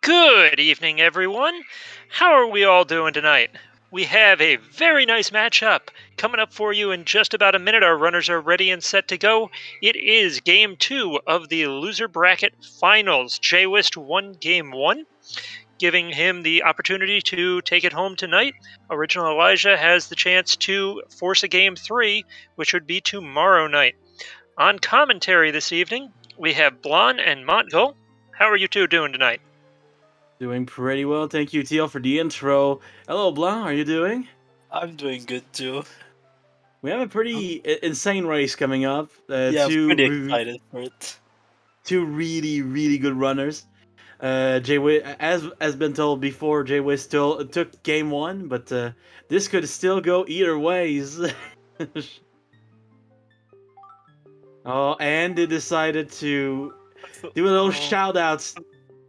Good evening, everyone. How are we all doing tonight? We have a very nice matchup coming up for you in just about a minute. Our runners are ready and set to go. It is game two of the loser bracket finals. jwiste won game one, giving him the opportunity to take it home tonight. OriginalElijah has the chance to force a game three, which would be tomorrow night. On commentary this evening, we have Blon and Montgo. How are you two doing tonight? Doing pretty well, thank you, TL, for the intro. Hello, Blanc, how are you doing? I'm doing good too. We have a pretty insane race coming up. Yeah, I'm pretty excited for it. Two really good runners. As been told before, jwiste still took game one, but this could still go either ways. Oh, and they decided to do a little shout outs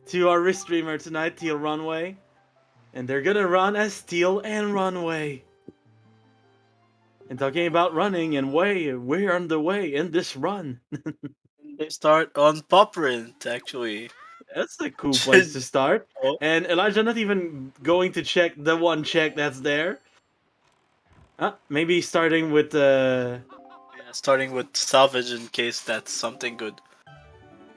to our wrist streamer tonight, Teal Runway. And they're gonna run as Teal and Runway. And talking about running and way, we're on the way in this run. They start on Poprint, actually. That's a cool place to start. Oh. And Elijah not even going to check the one check that's there. Maybe starting with Yeah, starting with salvage in case that's something good.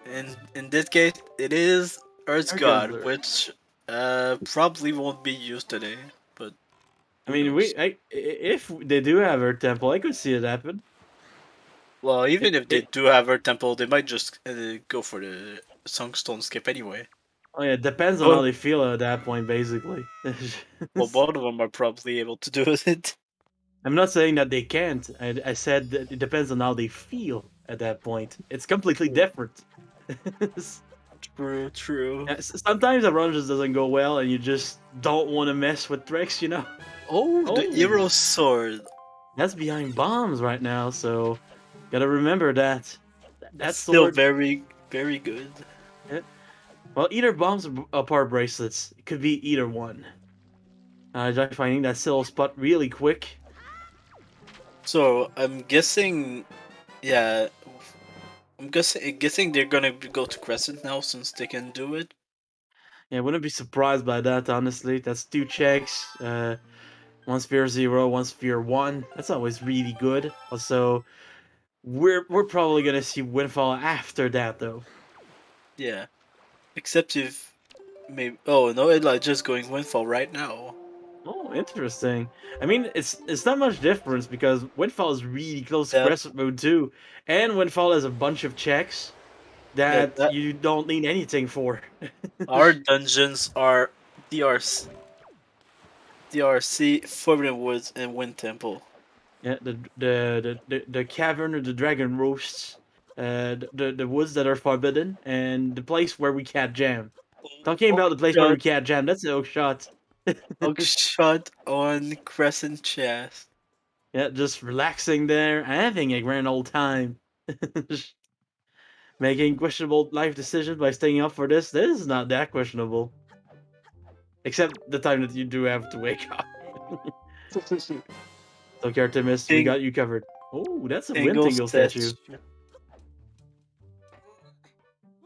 In this case, it is Earth God, which probably won't be used today. But I mean, if they do have Earth Temple, I could see it happen. Well, even if they do have Earth Temple, they might just go for the Sungstone skip anyway. Oh yeah, it depends on how they feel at that point, basically. Well, both of them are probably able to do it. I'm not saying that they can't. I said that it depends on how they feel at that point. It's completely different. True. Yeah, sometimes a run just doesn't go well, and you just don't want to mess with tricks, you know. Oh, the Hero Sword. That's behind bombs right now, so gotta remember that. That's still very good. Yeah. Well, either bombs or power bracelets. It could be either one. Just finding that still spot really quick. So I'm guessing, yeah, I'm guessing they're gonna go to Crescent now since they can do it. Yeah, I wouldn't be surprised by that, honestly. That's two checks. One sphere 0, one sphere 1. That's always really good. Also, we're probably gonna see Windfall after that, though. Yeah, except if maybe. Oh no, Elijah's going Windfall right now. Oh, interesting. I mean, it's not much difference because Windfall is really close to Crescent Moon too, and Windfall has a bunch of checks that you don't need anything for. Our dungeons are DRC, Forbidden Woods, and Wind Temple. Yeah, the cavern of the dragon roasts, the woods that are forbidden, and the place where we can't jam. Talking about the place where we can't jam, that's an oak shot. Oak shot on Crescent Chest. Yeah, just relaxing there, having a grand old time. Making questionable life decisions by staying up for this is not that questionable. Except the time that you do have to wake up. Okay, Artemis, we got you covered. Oh, that's a wind tingle statue.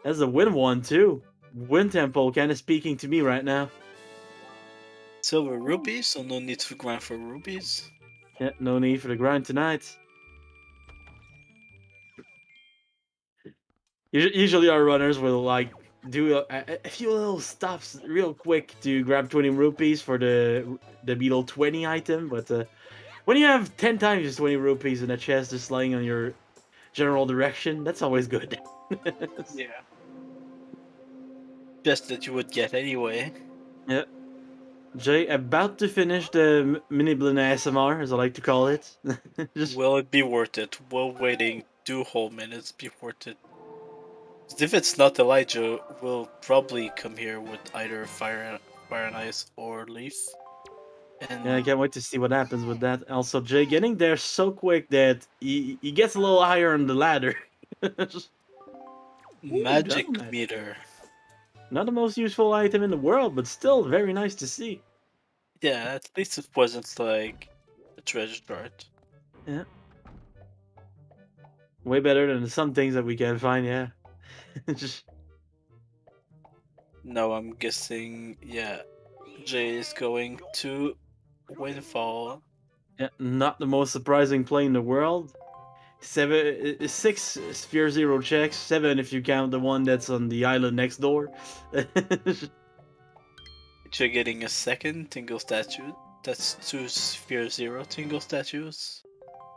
That's a wind one, too. Wind temple kind of speaking to me right now. Silver rupees, so no need to grind for rupees. Yeah, no need for the grind tonight. Usually our runners will like do a few little stops real quick to grab 20 rupees for the Beetle 20 item, but when you have 10 times 20 rupees in a chest just laying on your general direction, that's always good. Yeah. Just that you would get anyway. Yeah. Jay, about to finish the mini blin ASMR, as I like to call it. Will it be worth it? Will waiting 2 whole minutes be worth it? If it's not Elijah, we'll probably come here with either Fire and Ice or Leaf. And yeah, I can't wait to see what happens with that. Also, Jay getting there so quick that he gets a little higher on the ladder. Magic meter. Not the most useful item in the world, but still very nice to see. Yeah, at least it wasn't like a treasure chart. Yeah. Way better than some things that we can find, yeah. Just No, I'm guessing, yeah, Jay is going to Windfall. Yeah, not the most surprising play in the world. 6 Sphere Zero checks, 7 if you count the one that's on the island next door. You're getting a second Tingle statue. That's 2 Sphere Zero Tingle statues.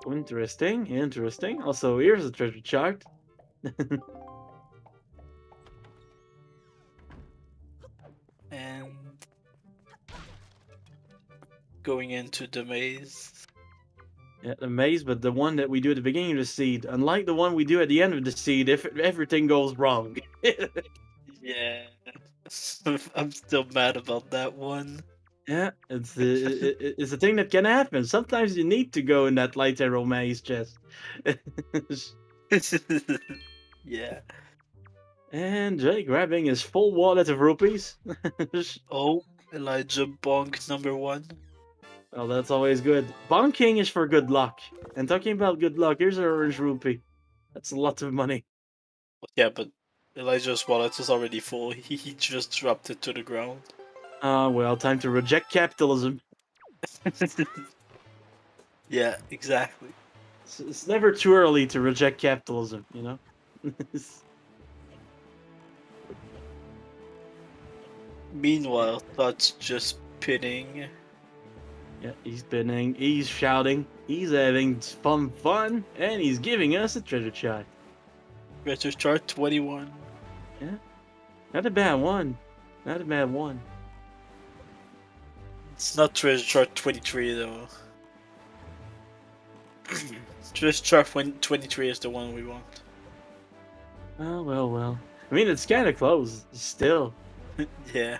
Interesting, interesting. Also, here's a treasure chart. And going into the maze. Yeah, the maze, but the one that we do at the beginning of the seed, unlike the one we do at the end of the seed, if everything goes wrong. Yeah. I'm still mad about that one. Yeah, it's a thing that can happen. Sometimes you need to go in that light arrow maze chest. Yeah. And Jay grabbing his full wallet of rupees. Oh, Elijah Bonk number 1. Well, that's always good. Bonking is for good luck. And talking about good luck, here's an orange rupee. That's a lot of money. Yeah, but Elijah's wallet is already full. He just dropped it to the ground. Well, time to reject capitalism. Yeah, exactly. It's never too early to reject capitalism, you know? Meanwhile, Todd's just pinning. Yeah, he's spinning, he's shouting, he's having fun, and he's giving us a treasure chart. Treasure chart 21. Yeah, not a bad one. Not a bad one. It's not treasure chart 23 though. Treasure chart 23 is the one we want. Oh, well. I mean, it's kind of close, still. Yeah.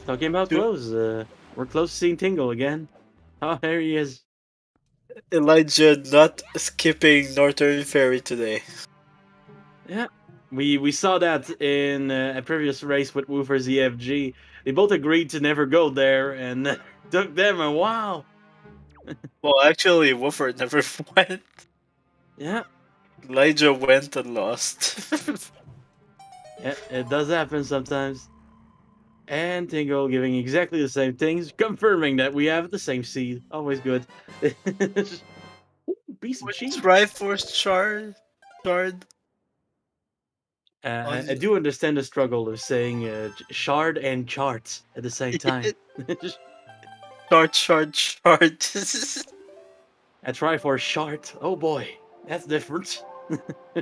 Talking about Dude. close, we're close to seeing Tingle again. Oh, there he is. Elijah not skipping Northern Ferry today. Yeah, we saw that in a previous race with Woofer ZFG. They both agreed to never go there, and took them a while. Well, actually, Woofer never went. Yeah, Elijah went and lost. yeah, it does happen sometimes. And Tingle giving exactly the same things, confirming that we have the same seed. Always good. Ooh, piece of cheese. Triforce shard. I do understand the struggle of saying shard and charts at the same time. Shard. I try for shart. Oh boy, that's different.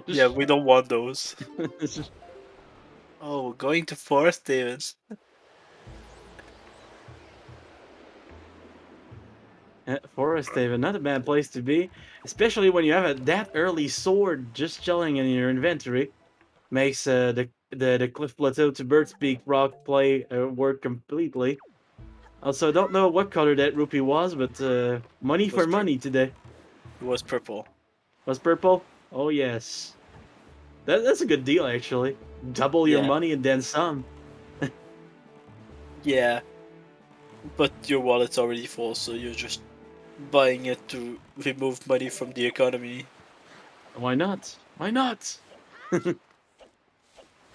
Yeah, we don't want those. Oh, going to Forest Davis. Forest Haven, not a bad place to be, especially when you have that early sword just chilling in your inventory. Makes the Cliff Plateau to Bird's Peak rock play work completely. Also, I don't know what color that rupee was, but money for money today. It was purple. Was purple? Oh yes. That's a good deal actually. Double your Yeah. money and then some. Yeah. But your wallet's already full, so you're just buying it to remove money from the economy. Why not? Why not?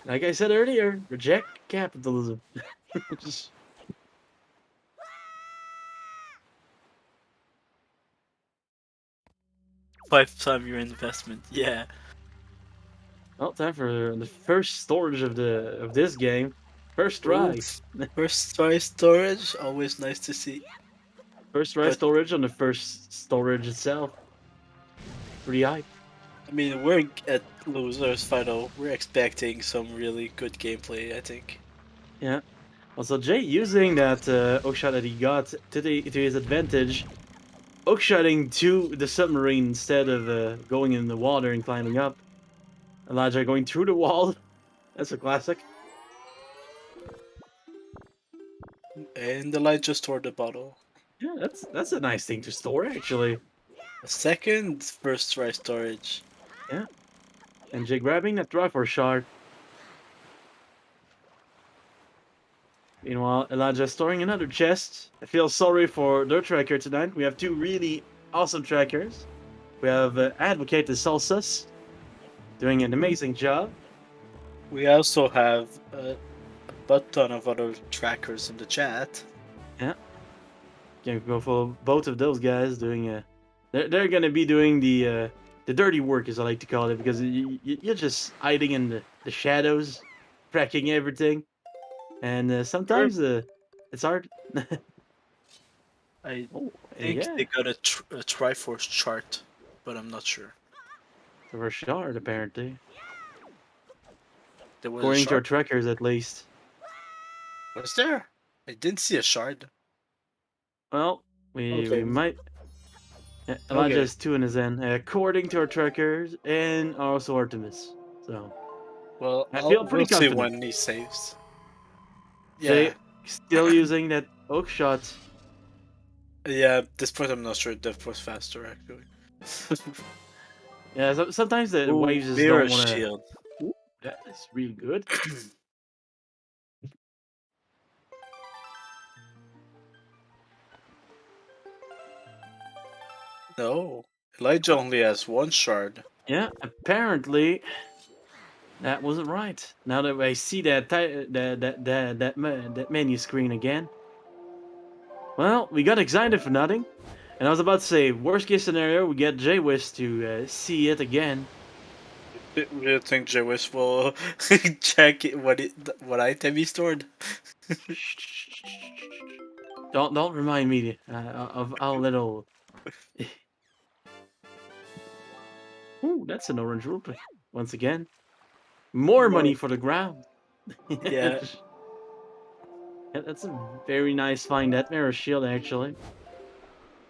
Like I said earlier, reject capitalism. Just... 5 times your investment. Yeah. Well, time for the first storage of this game. First try. First try storage, always nice to see. First try storage on the first storage itself. Pretty hype. I mean, we're at Losers Final. We're expecting some really good gameplay, I think. Yeah. Also, Jay using that hookshot that he got to his advantage, hookshotting to the submarine instead of going in the water and climbing up. Elijah going through the wall. That's a classic. And Elijah stored the bottle. Yeah, that's a nice thing to store actually. A second first try storage. Yeah. And Jay grabbing that Triforce shard. Meanwhile, Elijah storing another chest. I feel sorry for their tracker tonight. We have two really awesome trackers. We have Advocate the Salsas doing an amazing job. We also have butt ton of other trackers in the chat. Can go for both of those guys doing they're gonna be doing the dirty work, as I like to call it, because you're just hiding in the shadows, tracking everything, and sometimes it's hard. I Oh, think yeah, they got a Triforce chart, but I'm not sure. so we're shard apparently, There was a according to our shard. trackers at least. Was there? I didn't see a shard. Well, we Okay. might. Okay. Elijah's 2 in his end, according to our trackers, and also Artemis. So Well, I feel pretty we'll see confident. when he saves. Jay Yeah. still using that hook shot. Yeah, at this point I'm not sure Death was faster actually. Yeah, sometimes the Ooh, waves just mirror don't want to. shield. That is really good. No. Elijah only has one shard. Yeah, apparently that wasn't right. Now that I see that menu screen again. Well, we got excited for nothing. And I was about to say, worst case scenario, we get jwiste to see it again. Do you think Jewis will check what item he stored? Don't remind me of our little. Ooh, that's an orange rupee. Once again, more money for the ground. Yeah. Yeah, that's a very nice find, that mirror shield, actually.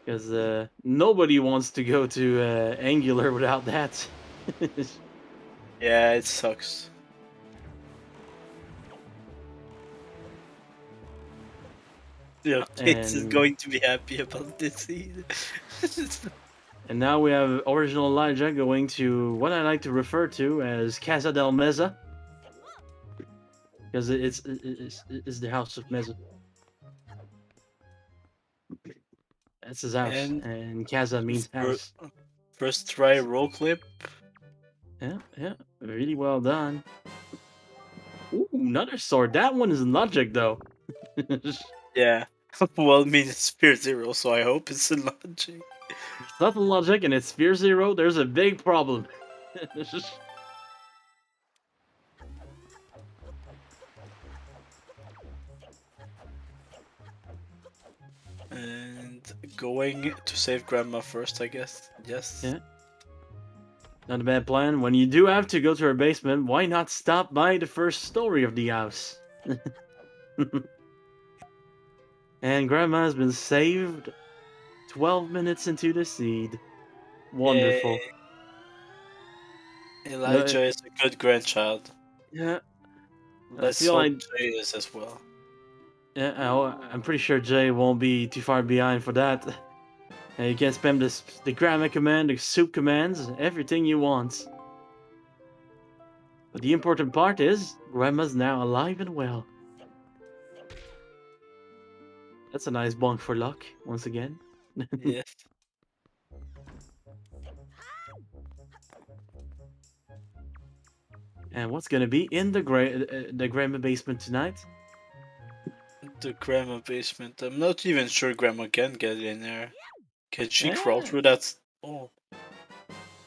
Because nobody wants to go to Angular without that. Yeah, it sucks. Yeah, Kates is and going to be happy about this scene. and now we have OriginalElijah going to what I like to refer to as Casa del Meza. Because it's the house of Meza. That's his house. And Casa means house. First try roll clip. Yeah. Really well done. Ooh, another sword. That one is logic, though. Yeah. Well, I mean, it's Spear Zero, so I hope it's in logic. It's not the logic, and it's Sphere Zero. There's a big problem. And going to save Grandma first, I guess. Yes. Yeah. Not a bad plan. When you do have to go to her basement, why not stop by the first story of the house? And Grandma has been saved 12 minutes into the seed. Wonderful. Elijah is a good grandchild. Yeah. Let's feel hope like- Jay is as well. Yeah, I'm pretty sure Jay won't be too far behind for that. You can spam the grandma command, the soup commands, everything you want. But the important part is, Grandma's now alive and well. That's a nice bonk for luck, once again. Yes. And what's gonna be in the grandma basement tonight? The grandma basement. I'm not even sure Grandma can get in there. Can she crawl Yeah. through that? Oh.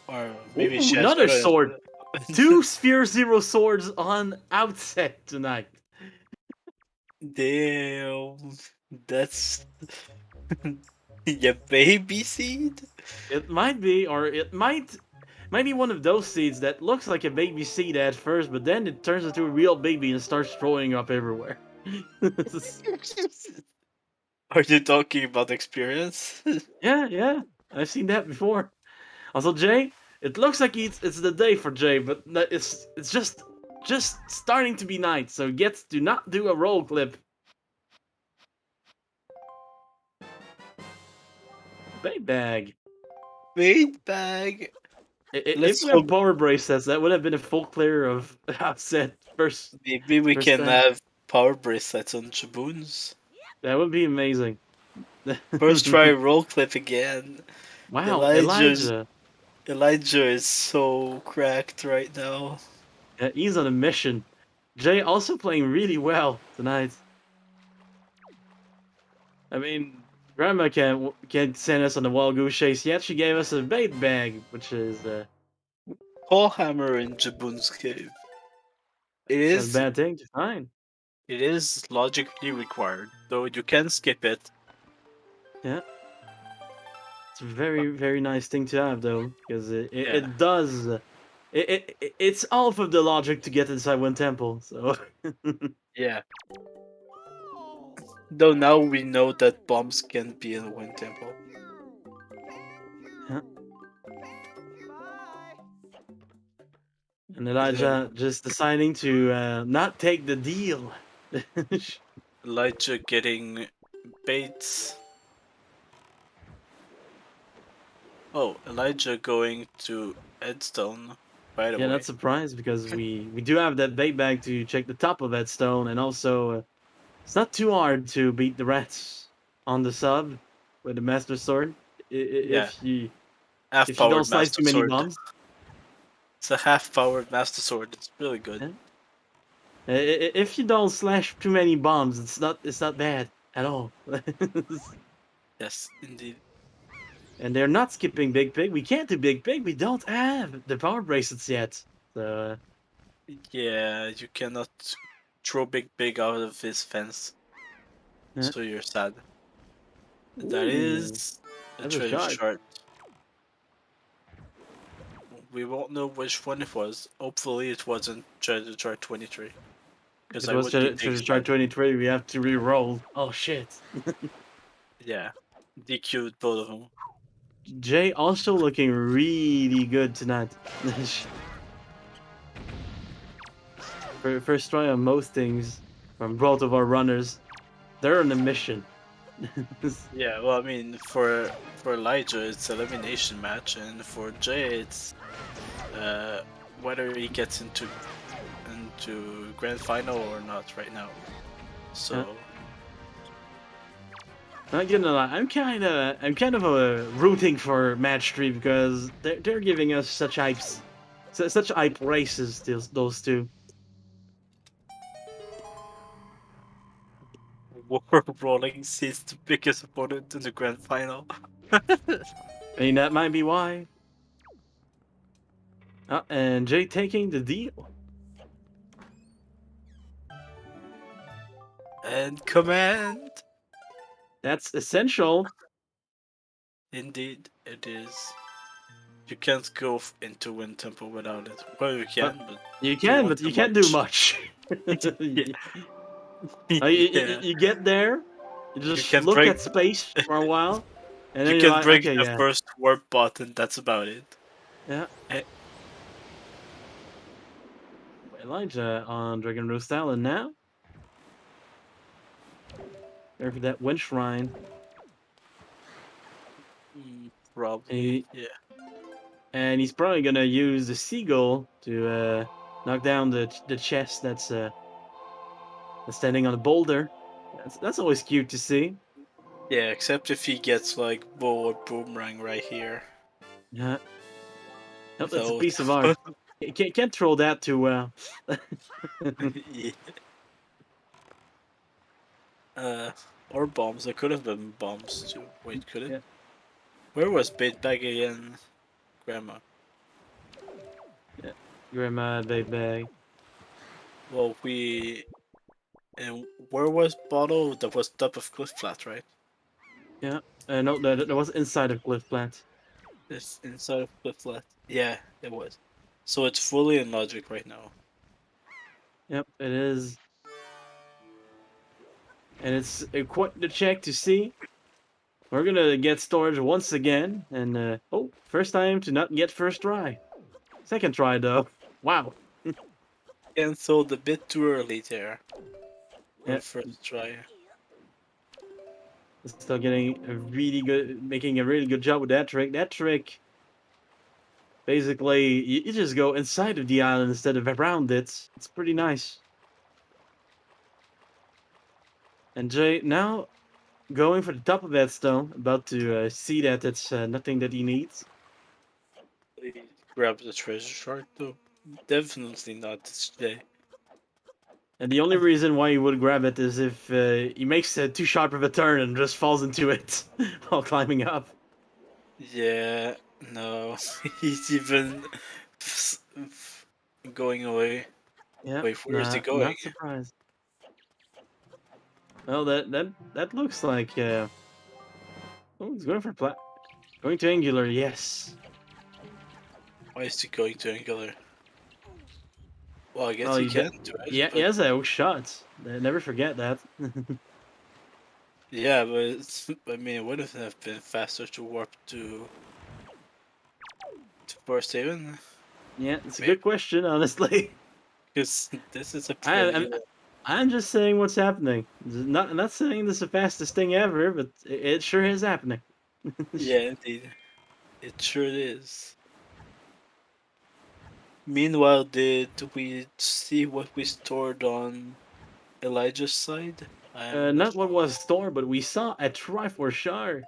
Or maybe Ooh, she has another other- sword. 2 Sphere Zero swords on outset tonight. Damn. That's. Yeah, baby seed? It might be, or it might be one of those seeds that looks like a baby seed at first, but then it turns into a real baby and starts throwing up everywhere. Are you talking about experience? Yeah, I've seen that before. Also, Jay, it looks like it's the day for Jay, but it's just starting to be night, so gets to not do a roll clip. Bait bag. Bait bag. If we have power bracelets, that would have been a full clear of outset first. Maybe we first can time. have power bracelets on Jaboons. That would be amazing. First try roll clip again. Wow, Elijah is so cracked right now. Yeah, he's on a mission. Jay also playing really well tonight. I mean, Grandma can't send us on the wild goose chase yet. She gave us a bait bag, which is Paul Hammer in Jabun's cave. it's not a bad thing to find. It is logically required, though you can skip it. Yeah, it's a very nice thing to have though, because Yeah. it does. It's off of the logic to get inside one temple. So Yeah. Though now we know that bombs can be in one temple. yeah. And Elijah just deciding to not take the deal. Elijah getting baits. Oh, Elijah going to Edstone, by the Yeah, way. not surprised because we do have that bait bag to check the top of that stone, and also it's not too hard to beat the rats on the sub with the master sword. Yeah. If you don't Half-powered slice master too many sword. bombs. It's a half-powered master sword. It's really good. Yeah. If you don't slash too many bombs, it's not bad at all. Yes, indeed. And they're not skipping Big Pig. We can't do Big Pig. We don't have the power bracelets yet. So Yeah, you cannot throw Big Pig out of his fence. Yeah. So you're sad. That Ooh, is a that's a treasure shark. shard. We won't know which one it was. Hopefully it wasn't treasure shard 23. Because If I it was would be Treasure big Shark sad. 23, we have to re-roll. Oh shit. Yeah. DQ'd both of them. Jay also looking really good tonight. First try on most things from both of our runners. They're on a mission. Yeah, well I mean for Elijah it's elimination match, and for Jay it's whether he gets into grand final or not right now. So Not gonna lie, I'm kind of rooting for match 3 because they're giving us such hypes, such hype races. Those two. War Rolling sees the biggest opponent in the grand final. I mean that might be why. And Jay taking the deal. And command. That's essential. Indeed, it is. You can't go into Wind Temple without it. Well, you can, but You can, won't but you can't do much. Yeah. You get there, you You just can look break. at space for a while, and then You you're can like, break okay, the yeah, first warp bot, and that's about it. yeah. Eh. Elijah on Dragon Roost Island now. There for that wind shrine. Probably, yeah. And he's probably gonna use the seagull to knock down the chest that's standing on a boulder. That's always cute to see. Yeah, except if he gets like bow or boomerang right here. Yeah. Oh, that's a So, piece of art. You can't throw that too well. yeah. Or bombs. There could have been bombs too. Wait, could it? Yeah. Where was bait bag again, Grandma? Yeah. Grandma, big bag. Well, and where was bottle? That was top of cliff flat, right? Yeah. No, that was inside of Cliff Plant. It's inside of cliff flat. Yeah, it was. So it's fully in logic right now. Yep, it is. And it's quite the check to see. We're gonna get storage once again, and oh, first time to not get first try. Second try though. Wow. Cancelled a bit too early there. Yeah. First try. Still getting making a really good job with that trick. That trick, basically, you just go inside of the island instead of around it. It's pretty nice. And Jay now going for the top of that stone, about to see that it's nothing that he needs. Please grab the treasure shard though. Definitely not this day. And the only reason why he would grab it is if he makes a too sharp of a turn and just falls into it while climbing up. Yeah, no, he's even going away. Yeah, Wait, where is he going? not surprised. Well, that looks like. Oh, he's going for going to angular. Yes. Why is he going to angular? Well, I guess Well, he can do it. Yeah, but... he has a hook shot. Never forget that. Yeah, but I mean, it would have been faster to warp to Forest Haven. Yeah, it's a good question, honestly. Because this is a pretty. I'm just saying what's happening. Not saying this is the fastest thing ever, but it sure is happening. Yeah, indeed, it sure is. Meanwhile, did we see what we stored on Elijah's side? Not what was stored, but we saw a try for sure.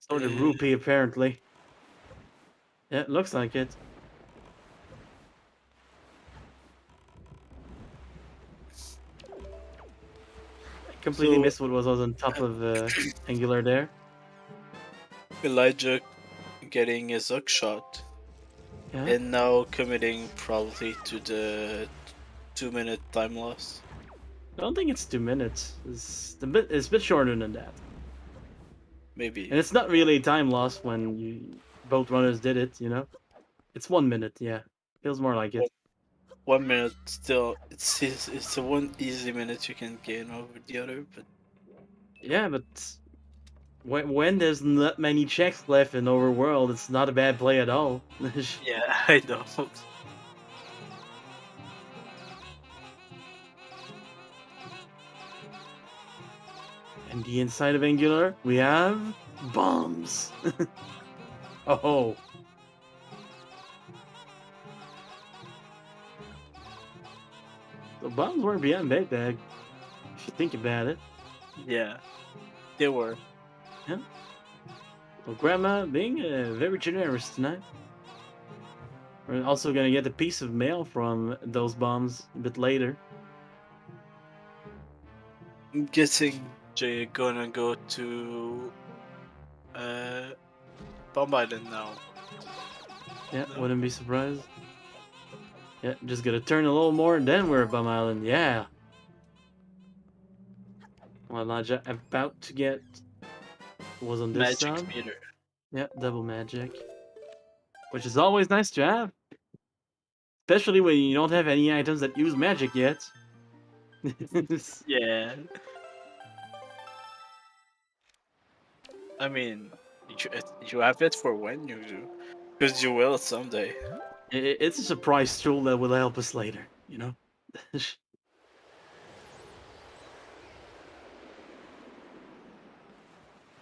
Stored a rupee, apparently. Yeah, it looks like it. I completely missed what was on top of Angular there. Elijah getting his hook shot. Yeah. And now committing probably to the 2-minute time loss. I don't think it's 2 minutes. It's a bit shorter than that. Maybe. And it's not really time loss when both runners did it, you know? It's 1 minute, yeah. Feels more like it. 1 minute still, it's a one easy minute you can gain over the other, but yeah, but when there's not many checks left in Overworld, it's not a bad play at all. yeah, I know. And the inside of Angular, we have bombs. Oh. The bombs weren't beyond bait bag, if you think about it. Yeah, they were. Yeah. Well, Grandma being very generous tonight. We're also gonna get a piece of mail from those bombs a bit later. I'm guessing Jay gonna go to Bomb Island now. Yeah, wouldn't be surprised. Yeah, just gotta turn a little more, and then we're at Bum Island. Yeah. Well, Elijah about to get was on this Magic sub. meter. Yeah, double magic, which is always nice to have, especially when you don't have any items that use magic yet. Yeah. I mean, you have it for when you do, because you will someday. It's a surprise tool that will help us later, you know.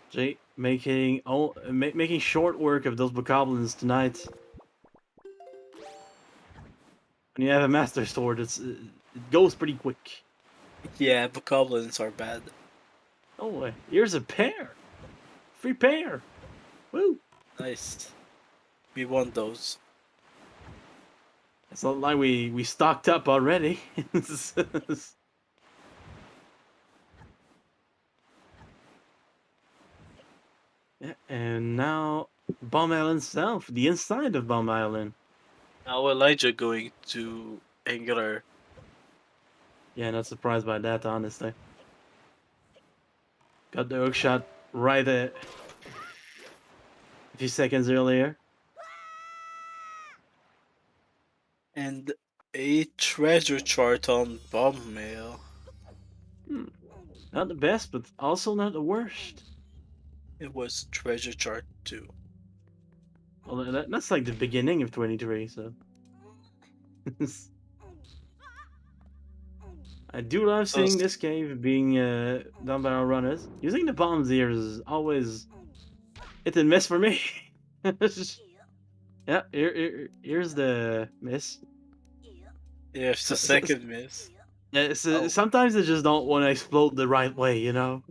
Jay, making short work of those bokoblins tonight. When you have a master sword, it goes pretty quick. Yeah, but goblins are bad. Oh, here's a pair. Free pair. Woo. Nice. We want those. It's not like we stocked up already. Yeah, and now Bomb Island South, the inside of Bomb Island. Now Elijah going to Angular. Yeah, not surprised by that, honestly. Got the hook shot right a few seconds earlier. And a treasure chart on Bomb Mail. Not the best, but also not the worst. It was treasure chart 2. Well, that's like the beginning of 23, so. I do love seeing this cave being done by our runners. Using the bombs here is always hit and miss for me. Yeah, here's the miss. Yeah, it's the second miss. Yeah, sometimes they just don't want to explode the right way, you know?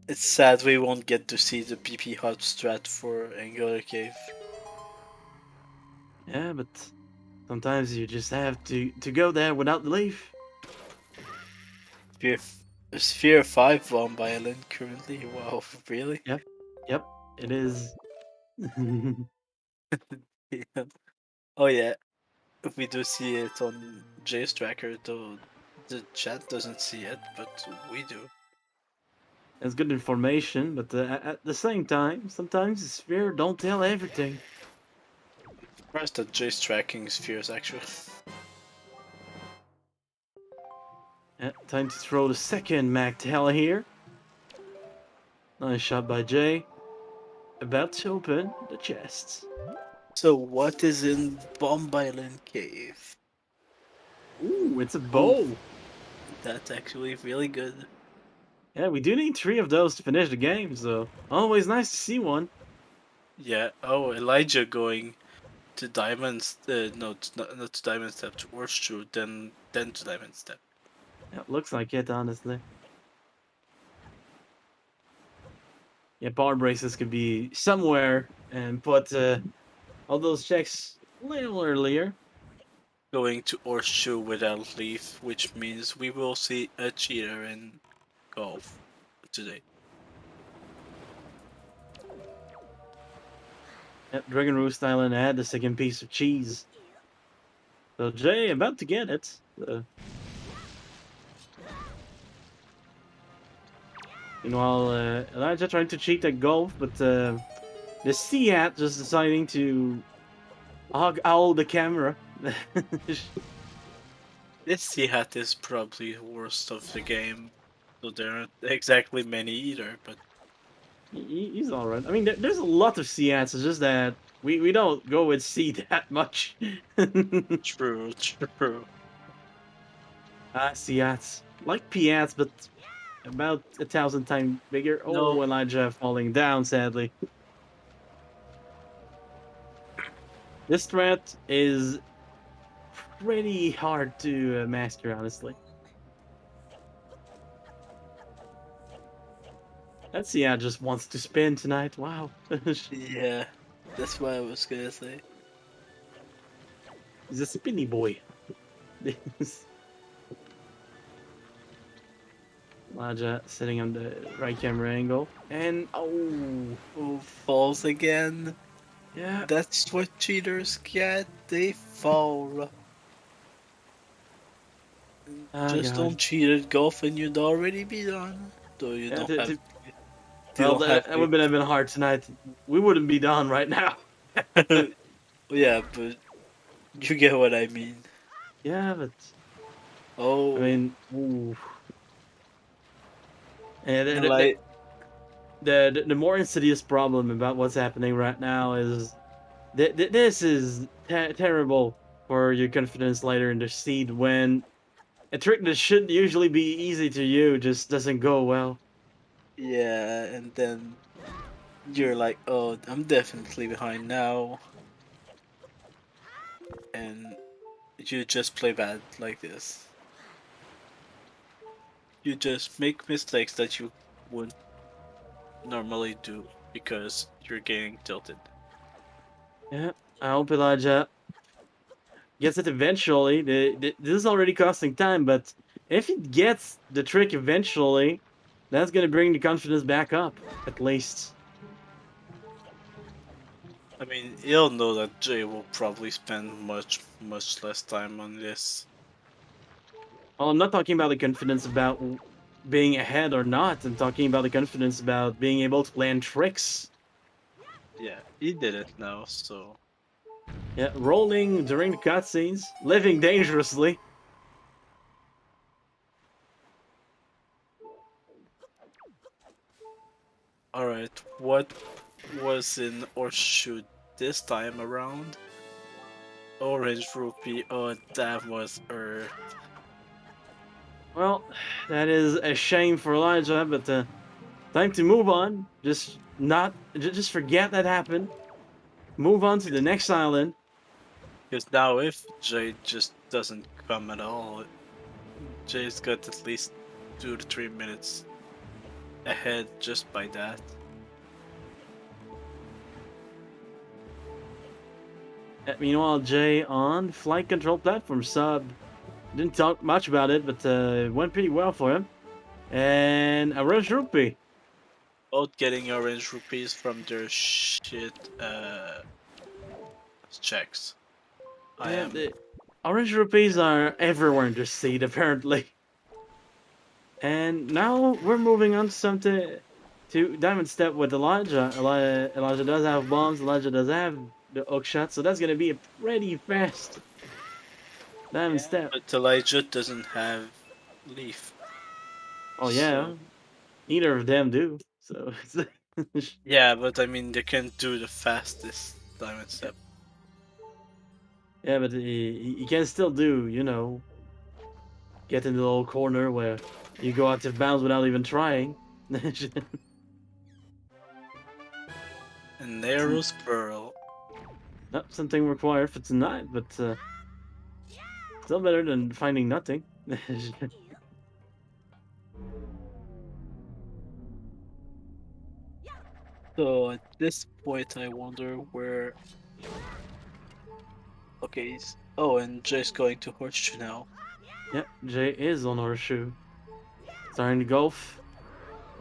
It's sad we won't get to see the PP hot strat for Angular Cave. Yeah, but Sometimes you just have to go there without the leaf. Sphere 5 bomb violin currently. Wow, really? Yep, it is. Yeah. Oh yeah, we do see it on Jay's tracker, though the chat doesn't see it, but we do. It's good information, but at the same time, sometimes the sphere don't tell everything. Surprised that Jay's tracking spheres actually. Time to throw the second Mac Tail here. Nice shot by Jay. About to open the chests. So what is in Bomb Island Cave? Ooh, it's a bow. That's actually really good. Yeah, we do need 3 of those to finish the game, so always nice to see one. Yeah. Oh, Elijah going to Diamond. No, not to Diamond Step, to Horseshoe, then to Diamond Step. Yeah, looks like it, honestly. Yeah, power braces could be somewhere and put all those checks a little earlier. Going to Horseshoe without leaf, which means we will see a cheater in golf today. Yep, Dragon Roost Island had the second piece of cheese. So Jay about to get it. Meanwhile, Elijah trying to cheat at golf, but the Sea Hat just deciding to hog owl the camera. This Sea Hat is probably the worst of the game, so there aren't exactly many either, but He's alright. I mean, there's a lot of Sea Hats, it's just that we don't go with sea that much. true, true. Sea Hats. Like P Hats, but about 1,000 times bigger. Oh, No. Elijah falling down, sadly. This threat is pretty hard to master, honestly. That Sea Hat just wants to spin tonight. Wow. Yeah, that's what I was gonna say. He's a spinny boy. Elijah sitting on the right camera angle. And Oh, falls again. yeah. That's what cheaters get. They fall. Oh, Just God. don't cheat at golf and you'd already be done. Though you Yeah, don't have. You well, don't have that would have been hard tonight. We wouldn't be done right now. Yeah, but you get what I mean. Yeah, but Oh, I mean, ooh. And and like, the more insidious problem about what's happening right now is this is terrible for your confidence later in the seed when a trick that should usually be easy to you just doesn't go well. yeah, and then you're like, oh, I'm definitely behind now, and you just play bad like this. You just make mistakes that you wouldn't normally do because you're getting tilted. Yeah, I hope Elijah gets it eventually. This is already costing time, but if it gets the trick eventually, that's gonna bring the confidence back up, at least. I mean, you'll know that Jay will probably spend much less time on this. Well, I'm not talking about the confidence about being ahead or not. I'm talking about the confidence about being able to land tricks. Yeah, he did it now, so Yeah, rolling during the cutscenes, living dangerously. alright, what was in Horseshoe this time around? Orange rupee, oh that was Earth. Well, that is a shame for Elijah, but time to move on. Just forget that happened. Move on to the next island. Because now if Jay just doesn't come at all, Jay's got at least 2 to 3 minutes ahead just by that. Meanwhile, Jay on flight control platform sub. Didn't talk much about it, but it went pretty well for him. And a Rush Rupee. Both getting orange rupees from their checks. I Yeah, am. the orange rupees are everywhere in this seed, apparently. And now we're moving on to something to Diamond Step with Elijah. Elijah does have bombs. Elijah does have the hook shot, so that's gonna be a pretty fast Diamond Step. But Elijah doesn't have leaf. Oh yeah, So neither of them do. So yeah, but I mean they can't do the fastest diamond step. yeah, but he can still do, you know, get in the little corner where you go out of bounds without even trying. And Nero's Pearl. Not something required for tonight, but still better than finding nothing. So at this point, I wonder where. Okay. Oh, and Jay's going to Horseshoe now. Yep, Jay is on horseshoe. Starting to golf.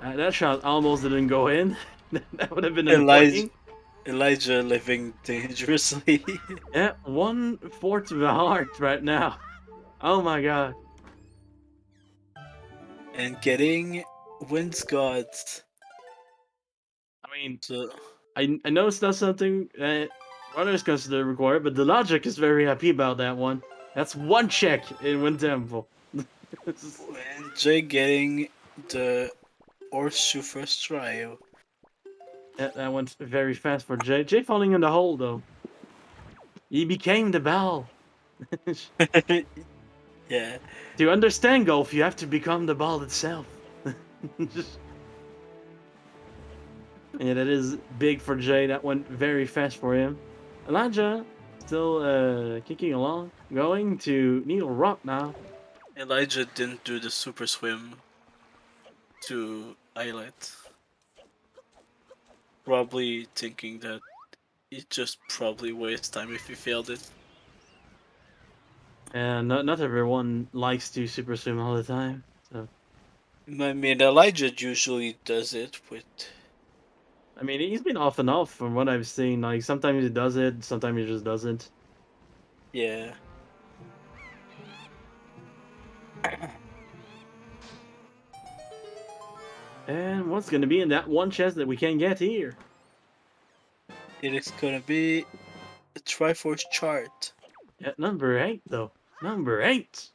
That shot almost didn't go in. That would have been Elijah, annoying. Elijah living dangerously. Yeah, 1/4 of a heart right now. Oh my god. And getting Wind's Gods. I mean, So I know it's not something runners consider required, but the logic is very happy about that one. That's one check in Wind Temple. and Jay getting the Horseshoe first try. That went very fast for Jay. Jay falling in the hole though. He became the bell. Yeah. To understand golf, you have to become the ball itself. Yeah, that is big for Jay. That went very fast for him. Elijah still kicking along, going to Needle Rock now. Elijah didn't do the super swim to highlight. Probably thinking that it just probably wastes time if he failed it. And not everyone likes to super swim all the time. So I mean, Elijah usually does it with. I mean, he's been off and off from what I've seen. Like sometimes he does it, sometimes he just doesn't. Yeah. And what's gonna be in that one chest that we can get here? It is gonna be a Triforce chart. At number 8, though. Number 8.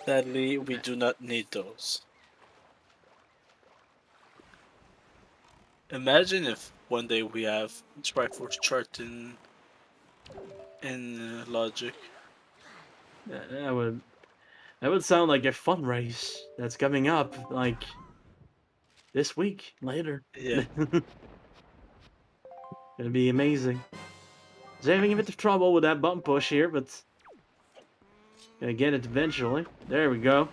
Sadly, we do not need those. Imagine if one day we have Triforce chart in Logic. That would sound like a fun race that's coming up, like this week later. Yeah. It'd be amazing. He's having a bit of trouble with that bump push here, but gonna get it eventually. There we go.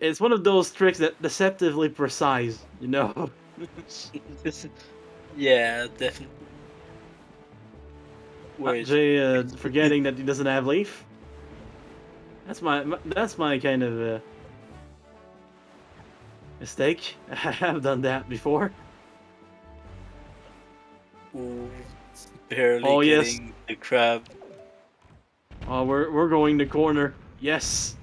It's one of those tricks that deceptively precise, you know. Yeah, definitely. Wait. Jay forgetting that he doesn't have leaf. That's my kind of mistake. I have done that before. Ooh, barely Oh, yes. getting the crab. Oh, we're going the corner. Yes.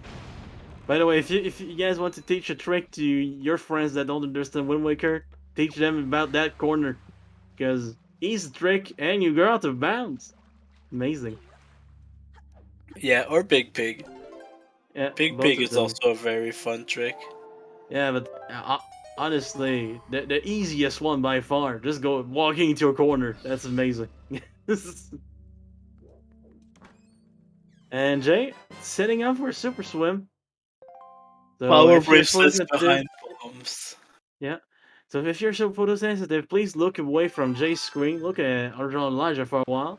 By the way, if you guys want to teach a trick to your friends that don't understand Wind Waker, teach them about that corner, because easy trick and you go out of bounds. Amazing. Yeah, or Big Pig. Yeah, Big both Pig of is them. also a very fun trick. Yeah, but honestly, the easiest one by far. Just go walking into a corner. That's amazing. And Jay, setting up for Super Swim. So Power if you're bracelets photosensitive, behind palms. yeah. So if you're so photosensitive, please look away from Jay's screen. Look at OriginalElijah for a while.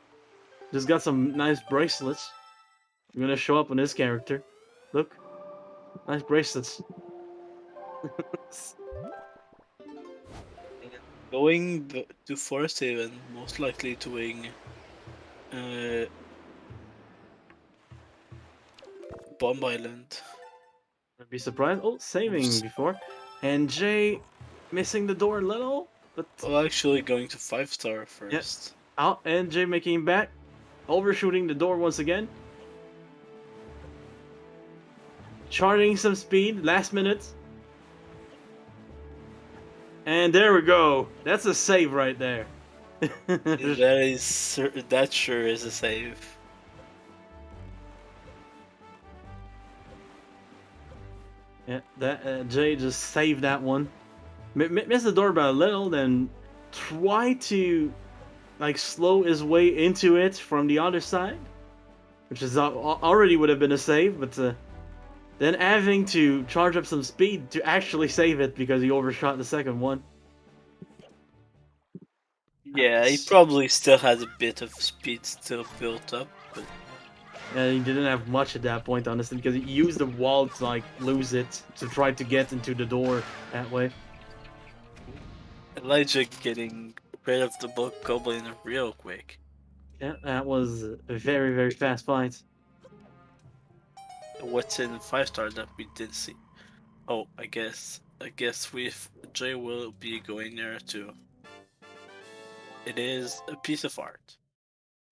Just got some nice bracelets. I'm gonna show up on his character. Look, nice bracelets. Going to Forest Haven, most likely doing Bomb Island. I'd be surprised. Oh, saving before. And Jay missing the door a little, but Well, actually going to 5-star yeah. first. Oh, and Jay making it back. Overshooting the door once again. Charting some speed, last minute. And there we go. That's a save right there. That sure is a save. Yeah, that Jay just saved that one. Missed the door by a little, then try to like slow his way into it from the other side, which is already would have been a save, but then having to charge up some speed to actually save it because he overshot the second one. Yeah, he probably still has a bit of speed still built up, but He didn't have much at that point, honestly, because he used the wall to like lose it to try to get into the door that way. Elijah getting rid of the bulk goblin real quick. Yeah, that was a very, very fast fight. What's in 5-star that we didn't see? Oh, I guess Jay will be going there too. It is a piece of art.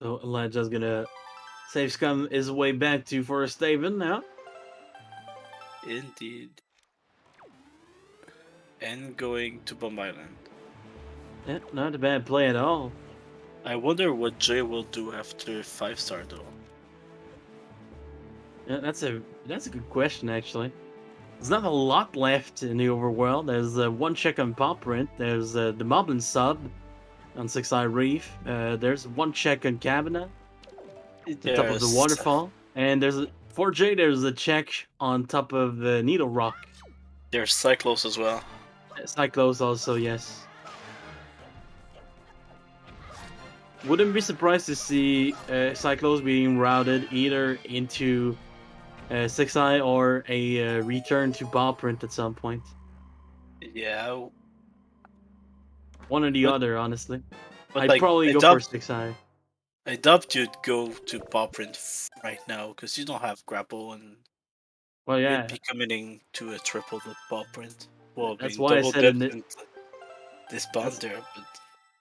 So Elijah's gonna save scum his way back to Forest Haven now. Indeed. And going to Bomb Island. Yeah, not a bad play at all. I wonder what Jay will do after 5-star though. Yeah, that's a good question actually. There's not a lot left in the overworld. There's one check on Pop Print. There's the Moblin sub on Six Eye Reef. There's one check on Cabana, the top of the waterfall, and for J. There's a check on top of the Needle Rock. There's Cyclos as well. Cyclos also, yes. Wouldn't be surprised to see Cyclos being routed either into Six Eye or a return to Ball Print at some point. Yeah. One or the other, honestly. But I'd like, probably go for Six Eye. I doubt you'd go to Paw Print right now because you don't have grapple and Well, yeah. you'd be committing to a triple with Paw Print. Well, That's why I said this bond there, but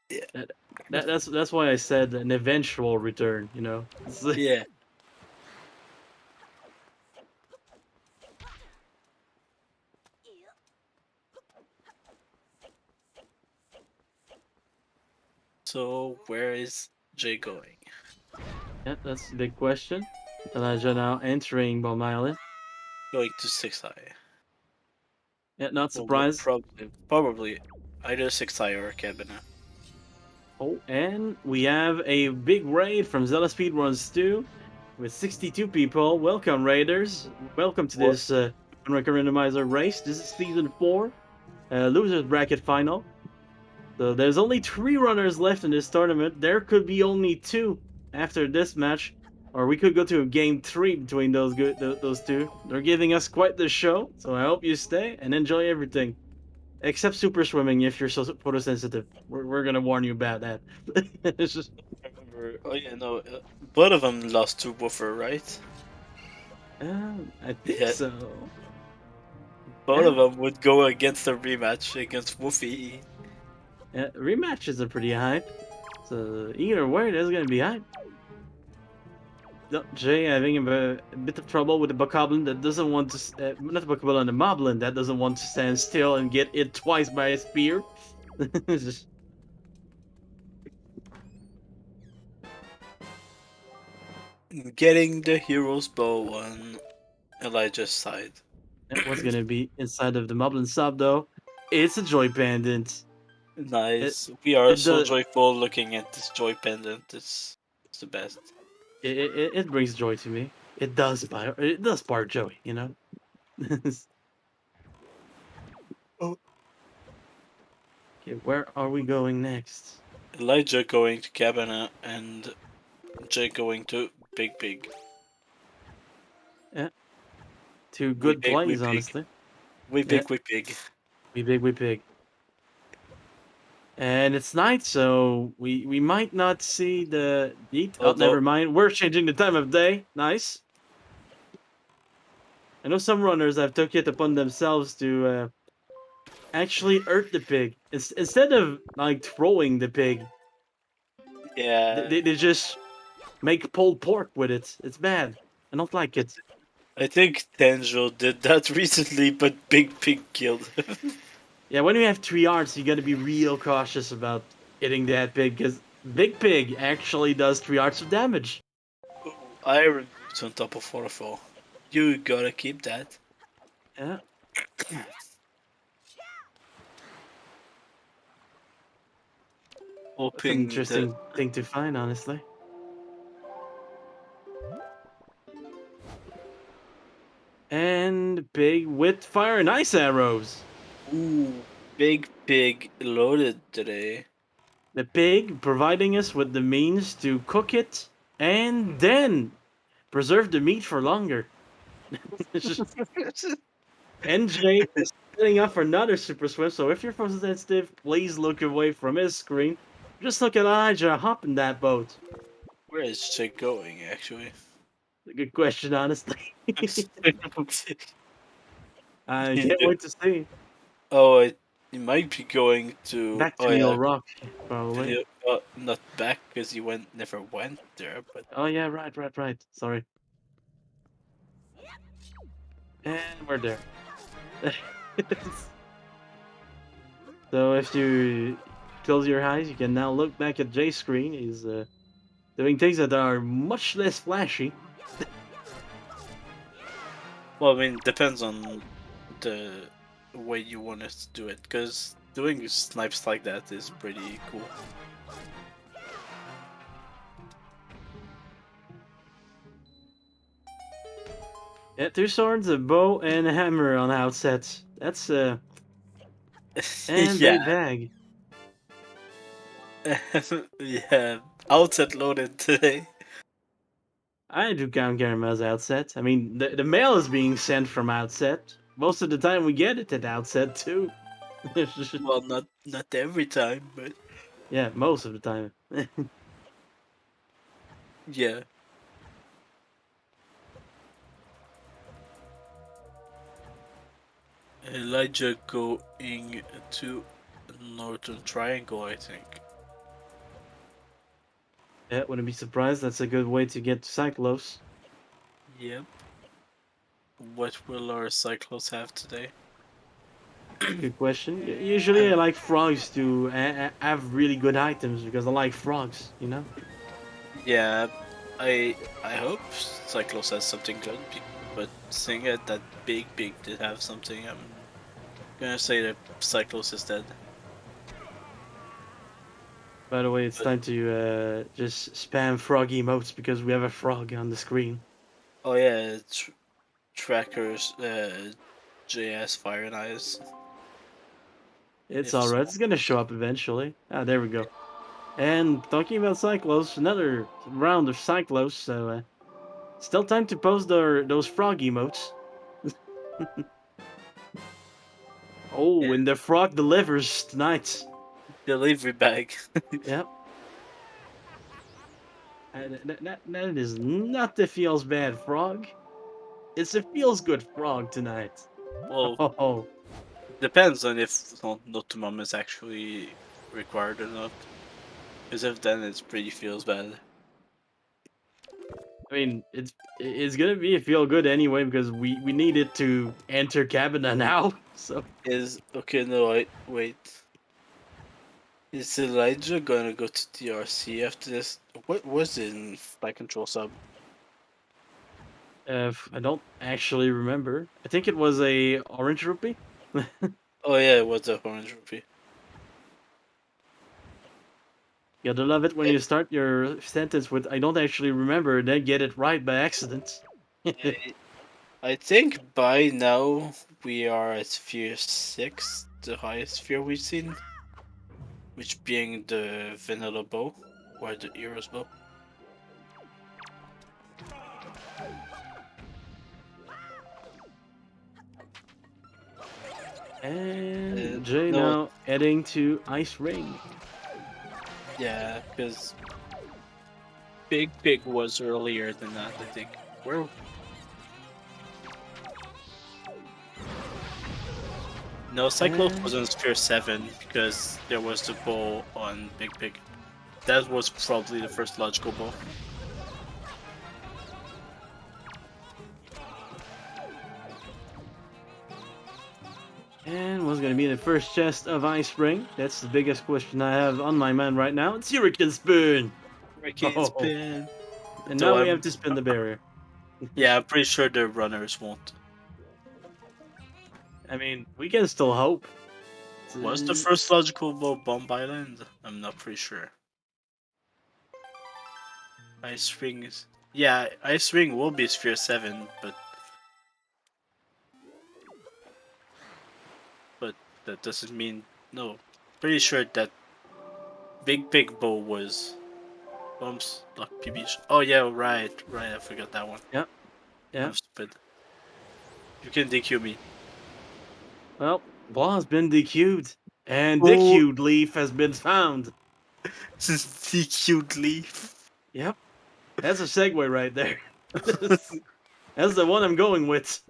yeah. That's why I said an eventual return. You know. Yeah. So where is Jay going? Yeah, that's the big question. Elijah now entering Bomb Island. Going to 6-Eye. Yeah, not surprised. Probably either 6-Eye or Cabana. Oh, and we have a big raid from ZeldaSpeedRuns 2 with 62 people. Welcome, raiders. Welcome to this Randomizer race. This is season 4, losers bracket final. So there's only 3 runners left in this tournament. There could be only 2 after this match, or we could go to a game 3 between those two. They're giving us quite the show, so I hope you stay and enjoy everything. Except super swimming if you're so photosensitive. We're gonna warn you about that. It's just... Remember, oh yeah, no, both of them lost to Woofer, right? I think so. Both of them would go against a rematch against Woofy. Yeah, rematches are pretty hype. So either way, there's gonna be hype. Jay having a bit of trouble with the Bokoblin that doesn't want to... not the Bokoblin, the Moblin that doesn't want to stand still and get hit twice by a spear. Just... Getting the hero's bow on Elijah's side. What's gonna be inside of the Moblin sub though? It's a Joy Pendant. Nice. We are so joyful looking at this Joy Pendant. It's the best. It brings joy to me. It does spark joy, you know. Oh. Okay, where are we going next? Elijah going to Cabana and Jay going to Big Pig. Yeah. Two good plays, honestly. We big. We big. And it's night, so we might not see the heat. Oh, Although never mind. We're changing the time of day. Nice. I know some runners have took it upon themselves to actually hurt the pig. Instead of like throwing the pig, yeah, they just make pulled pork with it. It's bad. I don't like it. I think Tenjo did that recently, but Big Pig killed him. Yeah, when you have 3 hearts, you got to be real cautious about hitting that pig because Big Pig actually does 3 hearts of damage. Iron boots on top of waterfall. You gotta keep that. Yeah, that's an Hoping that interesting thing to find, honestly. And pig with fire and ice arrows. ooh, Big Pig loaded today. The pig providing us with the means to cook it and then preserve the meat for longer. NJ is setting up for another super swim, so if you're force sensitive, please look away from his screen. Just look at Elijah hop in that boat. Where is she going, actually? A good question, honestly. I can't Yeah. wait to see. Oh, it might be going to. Back Oh to Neil yeah, Rock, probably. not back because he never went there. But Oh yeah, right. Sorry. And we're there. So if you close your eyes, you can now look back at Jay's screen. He's doing things that are much less flashy. well, I mean, depends on the way you want us to do it. Because doing snipes like that is pretty cool. Yeah, 2 swords, a bow, and a hammer on outsets. That's and a Yeah, bag. yeah. Outset loaded today. I do count Caramel as outset. I mean, the mail is being sent from outset. Most of the time, we get it at outset too. Well, not every time, but Yeah, most of the time. yeah. Elijah going to Northern Triangle, I think. Yeah, wouldn't be surprised. That's a good way to get to Cyclos. Yep. What will our Cyclos have today? Good question. Usually, I like frogs to have really good items because I like frogs. You know. Yeah, I hope Cyclos has something good, but seeing it that Big did have something, I'm gonna say that Cyclos is dead. By the way, it's But time to just spam frog emotes because we have a frog on the screen. oh yeah, trackers, JS Fire and Ice. It's If alright. so, It's gonna show up eventually. Ah, there we go. And talking about Cyclos, another round of Cyclos. So still time to post those frog emotes. Oh, yeah, and the frog delivers tonight. delivery bag. Yep. That is not the feels bad frog. It's a feels good frog tonight. Well, Oh, depends on if Notumam is actually required or not. Because if then it's pretty feels bad. I mean, it's gonna be a feel good anyway because we need it to enter Cabana now. So Is okay? No, wait. Is Elijah gonna go to DRC after this? What was it in Flight Control Sub? I don't actually remember. I think it was a orange rupee. Oh yeah, it was the Orange Rupee. Gotta love it when I, you start your sentence with "I don't actually remember," and then get it right by accident. I I think by now we are at Sphere 6, the highest sphere we've seen, which being the Vanilla Bow, or the Eros Bow. And Jay no. now heading to Ice Ring. Yeah, because Big Pig was earlier than that, I think. Where? No, Cyclops was on Sphere 7 because there was the bow on Big Pig. That was probably the first logical bow. And what's gonna be the first chest of Ice Ring? That's the biggest question I have on my mind right now. It's Hurricane Spoon! Hurricane Spin. And So now we have to spin the barrier. Yeah, I'm pretty sure the runners won't. I mean, we can still hope. Was the first logical bow Bomb Island? I'm not pretty sure. Ice Ring is... Yeah, Ice Ring will be Sphere 7, but that doesn't mean... No. Pretty sure that Big Big Bow was... Bombs, not PB... Oh yeah, right, I forgot that one. Yeah. I'm stupid. You can DQ me. Well, ball has been DQ'd. And Oh. DQ'd leaf has been found. DQ'd leaf. Yep. That's a segue right there. That's the one I'm going with.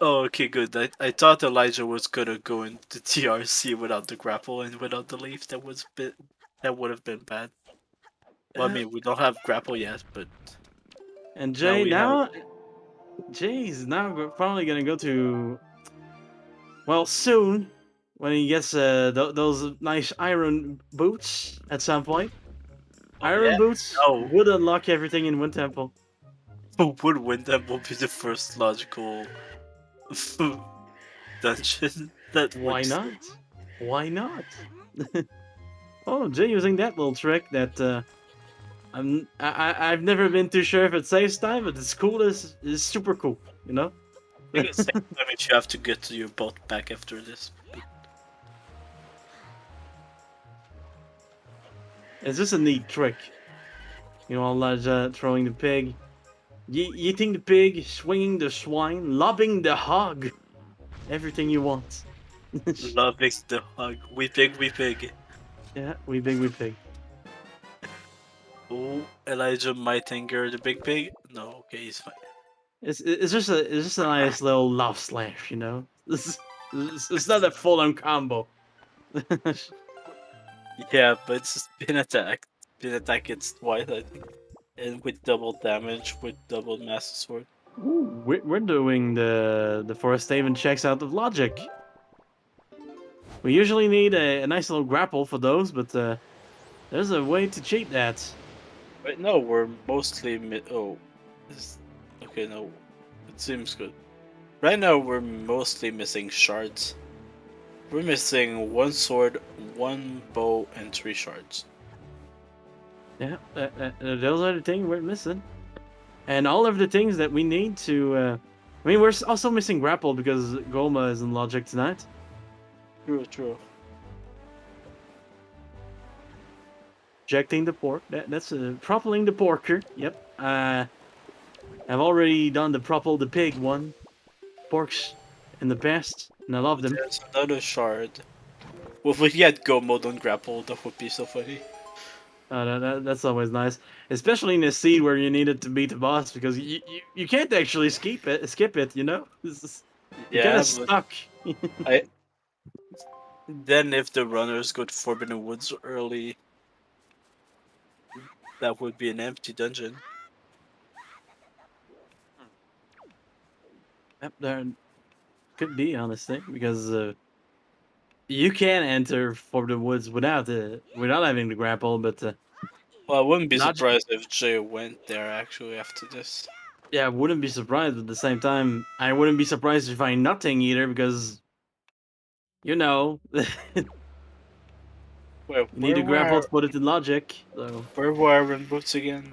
Oh, okay, good. I thought Elijah was gonna go into TRC without the grapple and without the leaf. That would have been bad. Well, I mean, we don't have grapple yet, but And Jay now Jay's now probably gonna go to, well, soon, when he gets those nice iron boots at some point. Iron boots would unlock everything in Wind Temple. would win that will be the first logical dungeon. Why not? Why not? Oh, Jay using that little trick that I've never been too sure if it saves time, but it's cool. Is super cool, you know. I think it's the same time if you have to get to your boat back after this. It's just a neat trick. You know, Elijah throwing the pig, eating the pig, swinging the swine, lobbing the hog. Everything you want. Loving the hug. We pig, we pig. Yeah, we pig. Oh, Elijah might anger the big pig. No, okay, he's fine. It's just a nice little love slash, you know. It's not a full on combo. Yeah, but it's just been attacked. Been attacked gets twice, I think. And with double damage, with double master sword. Ooh, we're doing the Forest Haven checks out of logic. We usually need a nice little grapple for those, but there's a way to cheat that. Right now, we're mostly okay, no. It seems good. Right now, we're mostly missing shards. We're missing one sword, one bow, and 3 shards. Yeah, those are the things we're missing. And all of the things that we need to... I mean, we're also missing grapple because Goma is in logic tonight. True. Ejecting the pork. That's proppling the porker. Yep. I've already done the propel the pig one. Porks in the past, and I love them. There's another shard. Well, if we get go mode on grapple, that would be so funny. That's always nice, especially in a seed where you need it to beat the boss because you can't actually skip it. You know, you're kind of stuck. Then if the runners go to Forbidden Woods early, that would be an empty dungeon. Yep, there could be, honestly, because you can enter Forbidden Woods without having the grapple, but well, I wouldn't be surprised if Jay went there actually after this. Yeah, I wouldn't be surprised, but at the same time, I wouldn't be surprised if I nothing either, because you know, Well, you need a grapple to put it in logic. So. Where were Iron Boots again?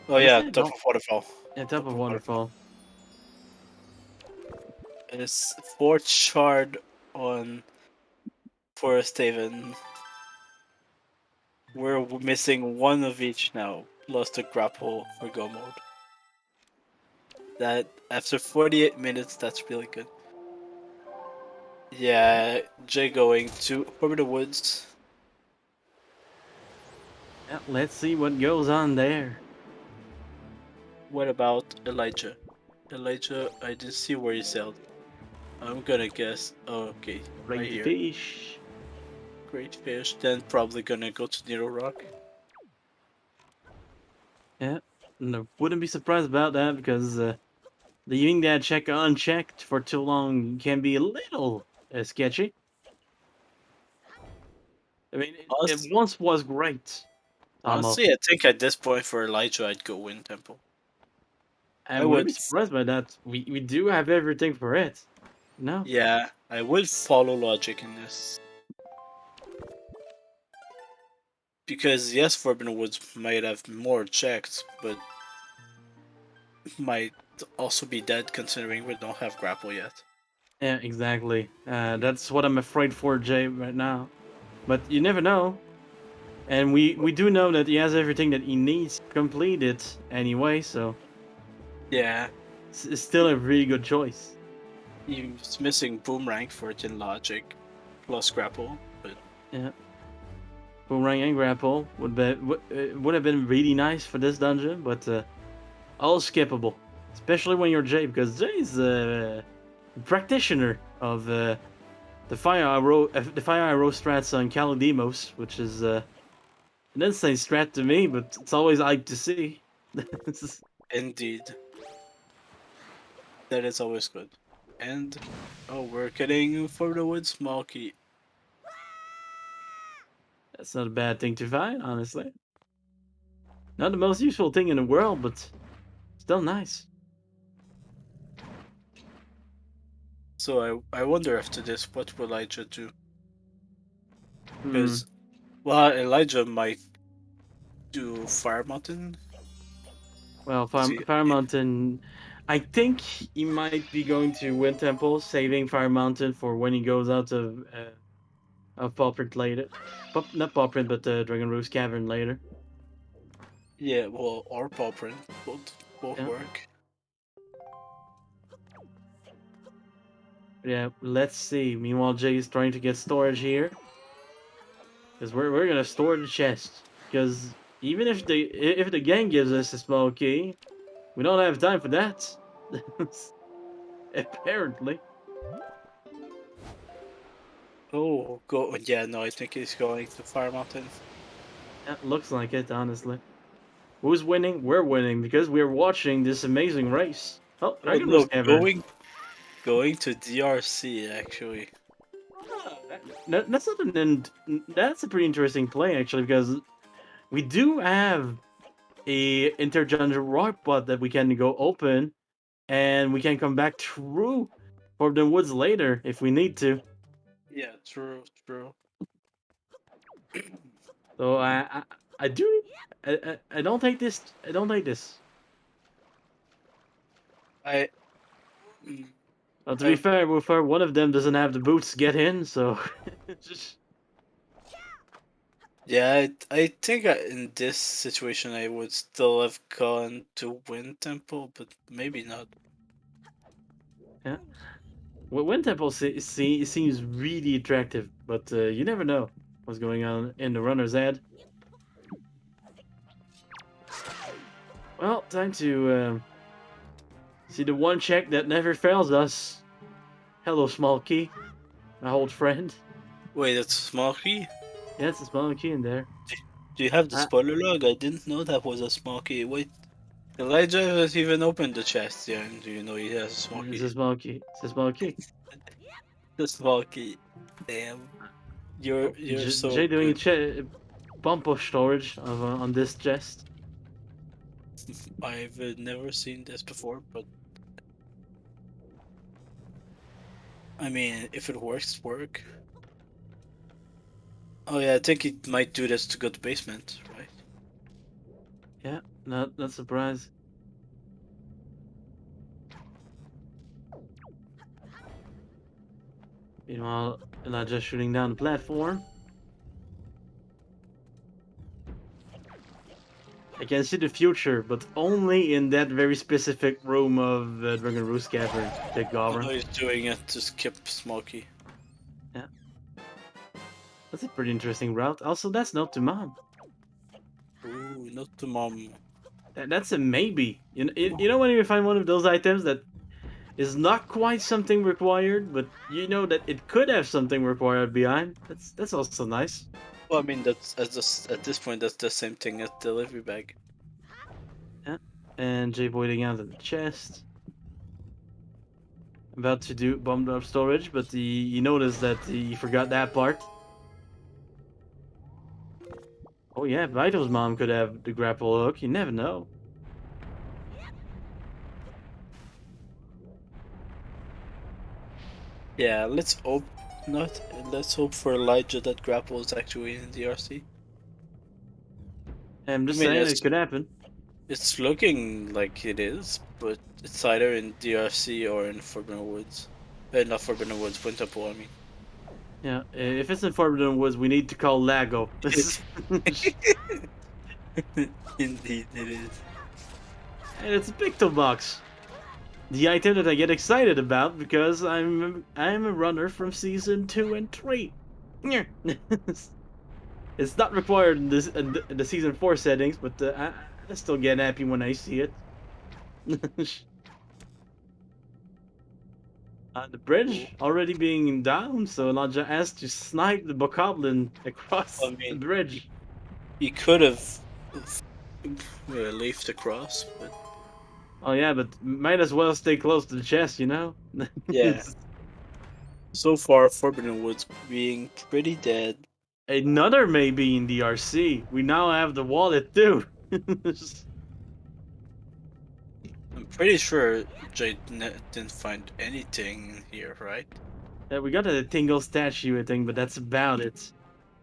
Oh yeah, top of waterfall. Yeah, top of waterfall. It's 4th shard on Forest Haven. We're missing one of each now, plus the grapple for go mode. That after 48 minutes, that's really good. Yeah, Jay going to Forbidden Woods. Yeah, let's see what goes on there. What about Elijah? Elijah, I didn't see where he sailed. I'm gonna guess. Oh, okay, right Great here. fish. Great fish. Then probably gonna go to Nero Rock. Yeah, no, wouldn't be surprised about that because leaving that check unchecked for too long can be a little sketchy. I mean, it once was great. Honestly, I think at this point for Elijah, I'd go Wind Temple. I wouldn't be surprised by that. We do have everything for it. No. Yeah, I would follow logic in this. Because yes, Forbidden Woods might have more checks, but might also be dead considering we don't have grapple yet. Yeah, exactly. That's what I'm afraid for Jay right now. But you never know. And we do know that he has everything that he needs to complete it anyway, so Yeah, it's still a really good choice. he's missing Boomerang for it in logic, plus grapple, but Yeah. Boomerang and grapple would have been really nice for this dungeon, but all skippable. Especially when you're Jay, because Jay's a practitioner of the fire arrow strats on Kalidimos, which is an insane strat to me, but it's always hype to see. indeed, that is always good. And oh, we're getting Forbidden Woods small key. That's not a bad thing to find, honestly. Not the most useful thing in the world, but still nice. So I wonder after this, what will Elijah do? Hmm. Because well, Elijah might do Fire Mountain. Well, Fire Mountain, I think he might be going to Wind Temple, saving Fire Mountain for when he goes out of Paw Print later. Not Paw Print, but Dragon Roost Cavern later. Yeah, well, or Paw Print, both Yeah. work. Yeah, let's see. Meanwhile, Jay is trying to get storage here. Because we're gonna store the chest. Because even if the gang gives us a small key, we don't have time for that. Apparently. Oh, go. Yeah, no, I think he's going to Fire Mountain. That looks like it, honestly. Who's winning? We're winning because we're watching this amazing race. Oh, Oh Dragon no, Roost Cavern. going to DRC actually. That's not that's a pretty interesting play actually because we do have a interjunction rock pot that we can go open, and we can come back through Forbidden Woods later if we need to. Yeah, true, true. So I do I don't take this. I don't take this. I. mm, Well, to be fair, one of them doesn't have the boots to get in, so just Yeah, I think in this situation I would still have gone to Wind Temple, but maybe not. yeah. Wind Temple seems really attractive, but you never know what's going on in the runner's head. Well, time to see the one check that never fails us. Hello, small key, my old friend. Wait, that's small key? Yeah, it's a small key in there. Do you have the Ah, spoiler log? I didn't know that was a small key. Wait, Elijah has even opened the chest, yeah, and do you know he has a small it's key? a small key. It's a small key. The small key. Damn. You're so Jay doing good. bump push storage on this chest. I've never seen this before, but I mean, if it works, work. Oh yeah, I think he might do this to go to basement, right? Yeah, not surprised. Meanwhile, Elijah shooting down the platform. I can see the future, but only in that very specific room of Dragon Roost Cavern, the I Govern. know he's doing it to skip Smokey. Yeah. That's a pretty interesting route. Also, that's not to mom. Ooh, not the mom. That's a maybe. You know when you find one of those items that is not quite something required, but you know that it could have something required behind. That's also nice. Well, I mean, that's at this point, that's the same thing as delivery bag. Yeah. And Jay pointing out at the chest. About to do bombed up storage, but he noticed that he forgot that part. Oh yeah, Vito's mom could have the grapple hook. You never know. Yeah, let's hope not. Let's hope for Elijah that grapple is actually in the RC. I'm just I mean, saying it could happen. It's looking like it is, but it's either in DRC or in Forbidden Woods. Not Forbidden Woods, Winterpool, I mean. Yeah, if it's in Forbidden Woods, we need to call Lago. Indeed, it is. And it's a Picto Box. The item that I get excited about because I'm a runner from season 2 and 3. It's not required in this in the season 4 settings, but I still get happy when I see it. The bridge already being down, so Elijah has to snipe the bokoblin across the bridge. He could have leafed across, but oh yeah, but might as well stay close to the chest, you know. Yeah. So far, Forbidden Woods being pretty dead. Another maybe in the RC. We now have the wallet too. I'm pretty sure Jay didn't find anything here, right? Yeah, we got a Tingle statue, I think, but that's about it.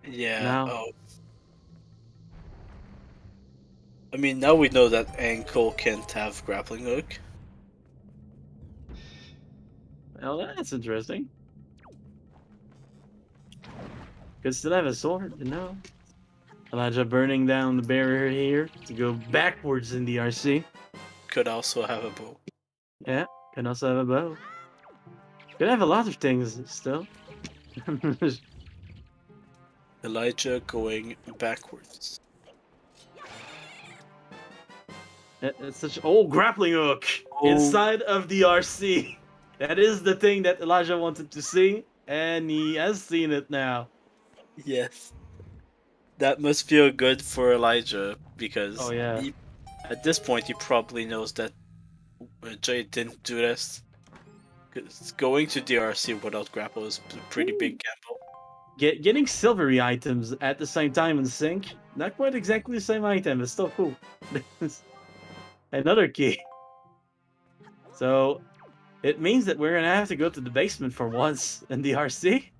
Yeah. Now. Oh. I mean, now we know that ankle can't have grappling hook. Well, that's interesting. Could still have a sword, you know. Elijah burning down the barrier here to go backwards in the RC. Could also have a bow. Yeah, can also have a bow. Could have a lot of things still. Elijah going backwards. It's such grappling hook inside of the RC. That is the thing that Elijah wanted to see, and he has seen it now. Yes. That must feel good for Elijah because at this point he probably knows that Jay didn't do this. Because going to DRC without grapple is a pretty big gamble. Getting silvery items at the same time in sync, not quite exactly the same item, it's still cool. Another key. So it means that we're gonna have to go to the basement for once in the RC.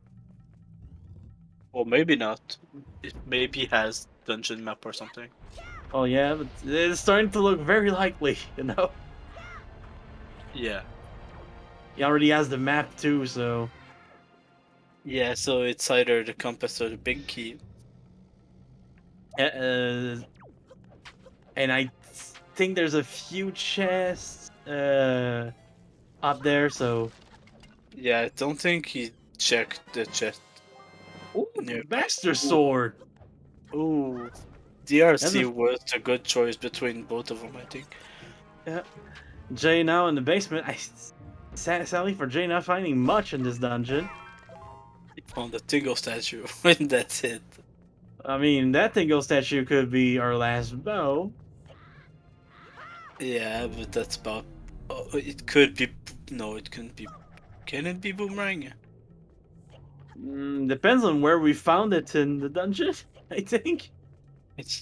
Well, maybe not. It maybe has dungeon map or something. Oh yeah, but it's starting to look very likely, you know. Yeah. He already has the map too, so. Yeah, so it's either the compass or the big key. And I think there's a few chests up there, so. Yeah, I don't think he checked the chest. Ooh, Master Sword! Ooh. DRC was a good choice between both of them, I think. Yeah. Jay now in the basement. Sadly for Jay not finding much in this dungeon. He found the Tingle statue, and that's it. I mean, that Tingle statue could be our last bow. Yeah, but that's about... Oh, it could be... No, it couldn't be... Can it be Boomerang? Depends on where we found it in the dungeon, I think.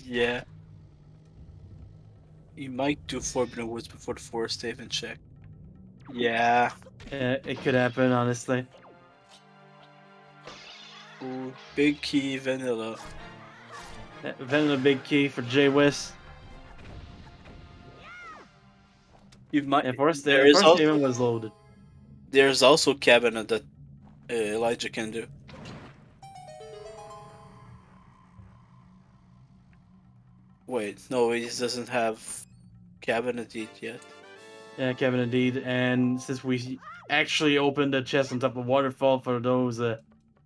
Yeah. You might do Forbidden Woods before the forest haven check. Yeah. It could happen, honestly. Ooh, big key, vanilla. Vanilla big key for jwiste. You might. And forest haven was loaded. There's also cabinet that Elijah can do. Wait, no, he doesn't have cabinet deed yet. Yeah, Kevin, indeed. And since we actually opened the chest on top of waterfall for those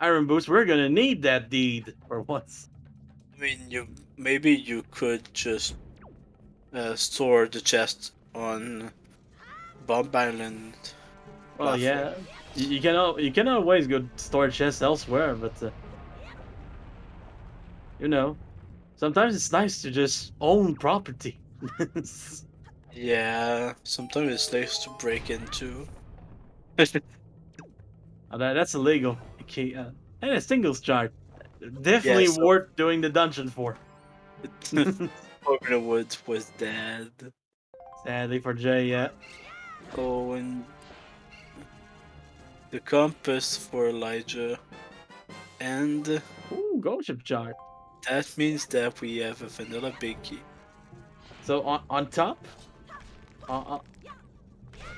iron boots, we're gonna need that deed for once. I mean, maybe you could just store the chest on Bomb Island Well, platform. yeah, you can always go store chests elsewhere, but you know, sometimes it's nice to just own property. Yeah, sometimes it's nice to break into. That's illegal. Okay, and a singles chart. Yeah, Definitely so worth doing the dungeon for. Forbidden Woods was dead. Sadly for Jay, yeah. Oh, and the compass for Elijah. And Ooh, gold ship chart. that means that we have a vanilla big key. So on top, uh,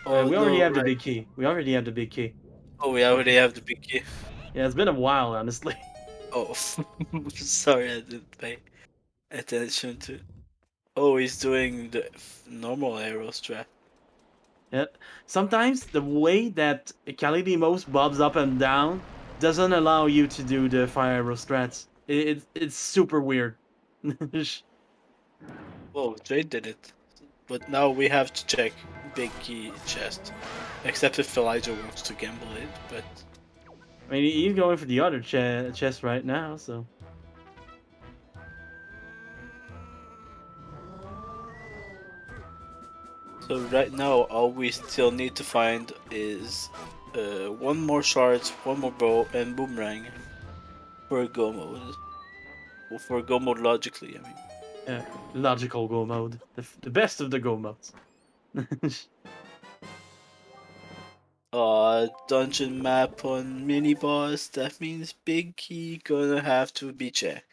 Oh we already no, have the right. big key. We already have the big key. Oh, we already have the big key. Yeah, it's been a while, honestly. Oh, sorry, I didn't pay attention to. Oh, he's doing the normal arrow strat. Yeah. Sometimes the way that Kalidi most bobs up and down doesn't allow you to do the fire arrow strats. It's super weird. Oh, Jay did it. But now we have to check big key chest. Except if Elijah wants to gamble it, but I mean, he's going for the other chest right now, so. so right now all we still need to find is one more shard, one more bow, and boomerang for go mode. Well, for go mode logically, I mean. Yeah, logical go mode. The best of the go modes. Dungeon map on mini boss. That means big key gonna have to be checked.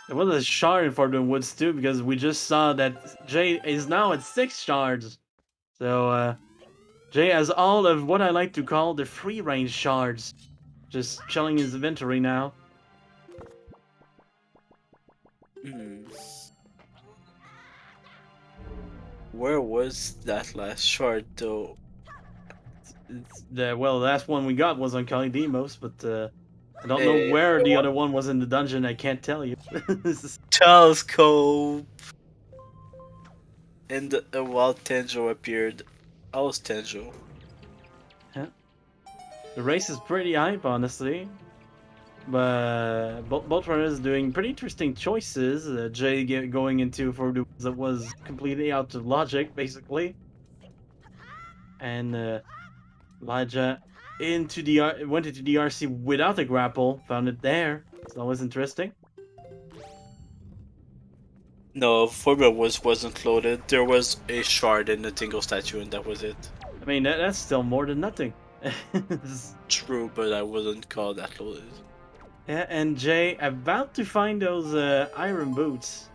There was a shard in Forbidden Woods too, because we just saw that Jay is now at 6 shards. So, Jay has all of what I like to call the free range shards. Just chilling his inventory now. Hmm. Where was that last shard though? It's the last one we got was on Kali Demos, but I don't know where the other one was in the dungeon. I can't tell you. Telescope. And a wild Tenjo appeared. I was Tenjo. Yeah. The race is pretty hype, honestly. But both runners doing pretty interesting choices. Jay going into for the that was completely out of logic, basically, and Elijah went into the RC without a grapple, found it there. So that was interesting. No, Formula wasn't loaded. There was a shard in the Tingle statue, and that was it. I mean, that's still more than nothing. True, but I wouldn't call that loaded. Yeah, and Jay about to find those iron boots.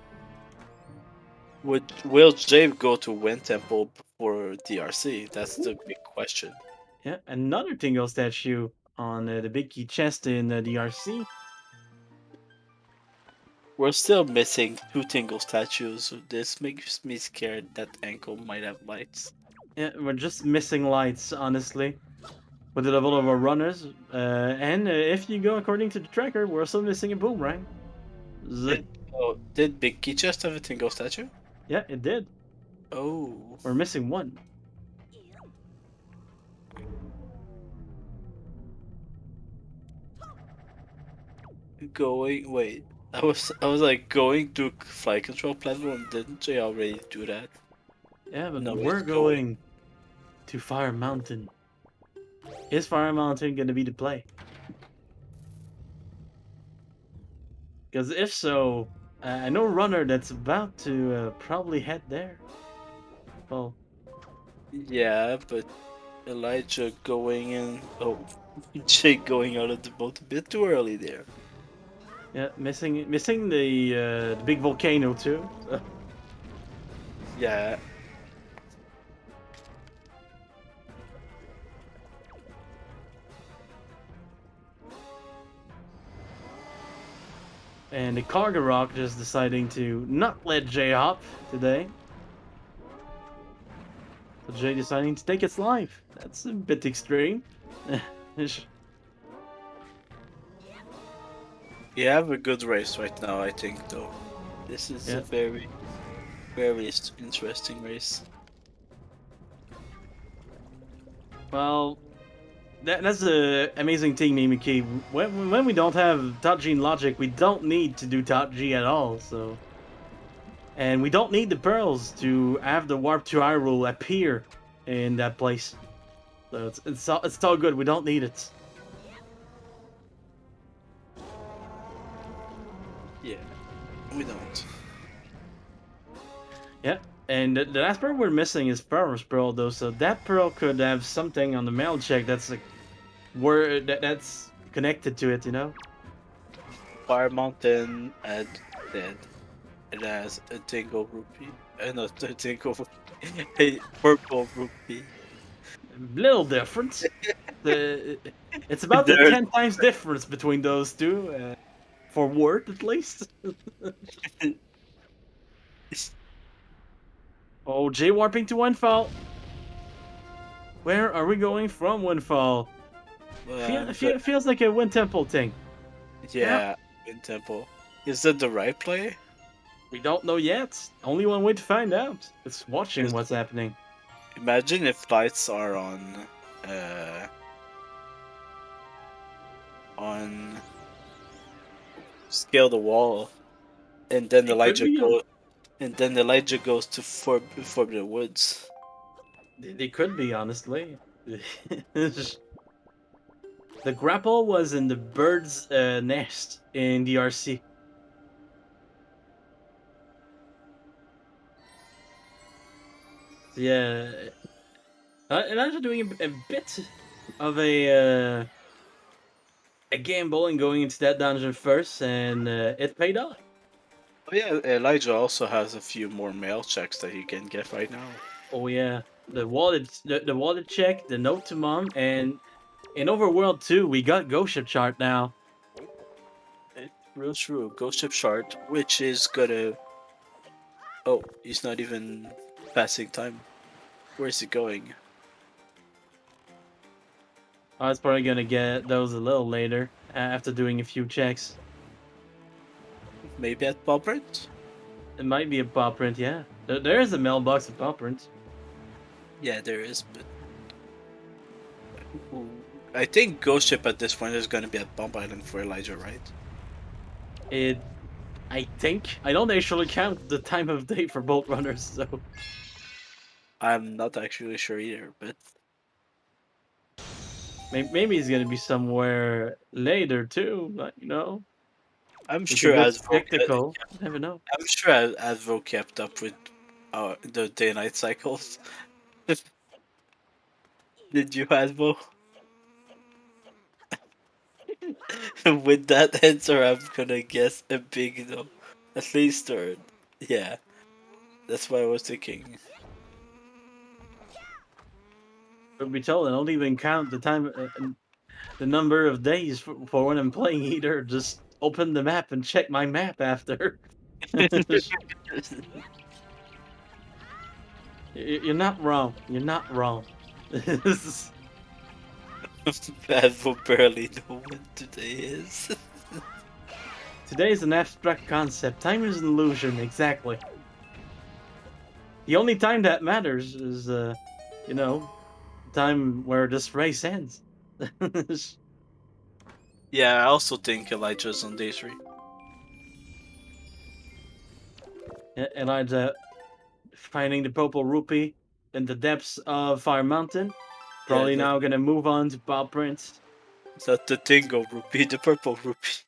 Will Jay go to Wind Temple for DRC? That's the big question. Yeah, another Tingle statue on the big key chest in the RC. We're still missing two Tingle statues, so this makes me scared that ankle might have lights. Yeah, we're just missing lights, honestly, with the level of our runners. And if you go according to the tracker, we're also missing a boomerang. Did Big Key Chest have a Tingle statue? Yeah, it did. Oh. We're missing one. Wait. I was like going to flight control platform. Didn't Jay already do that? Yeah, but No, we're it's going to Fire Mountain. Is Fire Mountain gonna be the play? Because if so, I know a runner that's about to probably head there. Well, Yeah, but Elijah going in. Oh, Jay going out of the boat a bit too early there. yeah, missing the big volcano too. So. Yeah. And the Kargarok just deciding to not let Jay hop today. So Jay deciding to take its life. That's a bit extreme. You have a good race right now, I think, though. This is Yeah. a very, very interesting race. Well, that's the amazing thing, Mimiki. When we don't have Top G in logic, we don't need to do Top G at all. So, and we don't need the pearls to have the warp to Hyrule appear in that place. So it's all good. We don't need it. Yeah, we don't. Yeah, and the last pearl we're missing is Power's Pearl, though. So that pearl could have something on the mail check that's like that's connected to it, you know. Fire Mountain and dead. It has a tingle rupee. Not a tingle rupee. A purple rupee. Little difference. It's about the 10 times difference between those two, for word at least. Oh, J-warping to Windfall. Where are we going from Windfall? Feels like a Wind Temple thing. Yeah, Wind Temple. Is that the right play? We don't know yet. Only one way to find out. It's watching what's happening. Imagine if lights are on scale the wall, and then Elijah goes to Forbidden Woods. They could be, honestly. The grapple was in the bird's nest in DRC. So yeah, Elijah doing a bit of a gamble and going into that dungeon first, and it paid off. Oh yeah, Elijah also has a few more mail checks that he can get right now. Oh yeah, the wallet check, the note to mom, and in Overworld 2, we got Ghost Ship chart now. It's real true. Ghost Ship Shard, which is gonna. Oh, he's not even passing time. Where is he going? I was probably gonna get those a little later after doing a few checks. Maybe at Bobbrent? It might be a pop print, yeah. There is a mailbox of pop prints. Yeah, there is, but I think Ghost Ship at this point is gonna be at Bomb Island for Elijah, right? I think. I don't actually count the time of day for bolt runners, so. I'm not actually sure either, but Maybe it's gonna be somewhere later too, but you know. I'm It's sure a bit as spectacle. Never know. I'm sure Asvo kept up with the day-night cycles. Did you, Asvo? With that answer, I'm gonna guess a big no. At least third. Yeah, that's what I was thinking. But be told, I don't even count the time, the number of days for when I'm playing either. Just open the map and check my map after. You're not wrong. You're not wrong. Asvo barely know what today is. Today is an abstract concept. Time is an illusion, exactly. The only time that matters is, you know, time where this race ends. Yeah, I also think Elijah's on day 3. Elijah finding the purple rupee in the depths of Fire Mountain. Probably now gonna move on to Paw Prince. Not the tingle rupee, the purple rupee.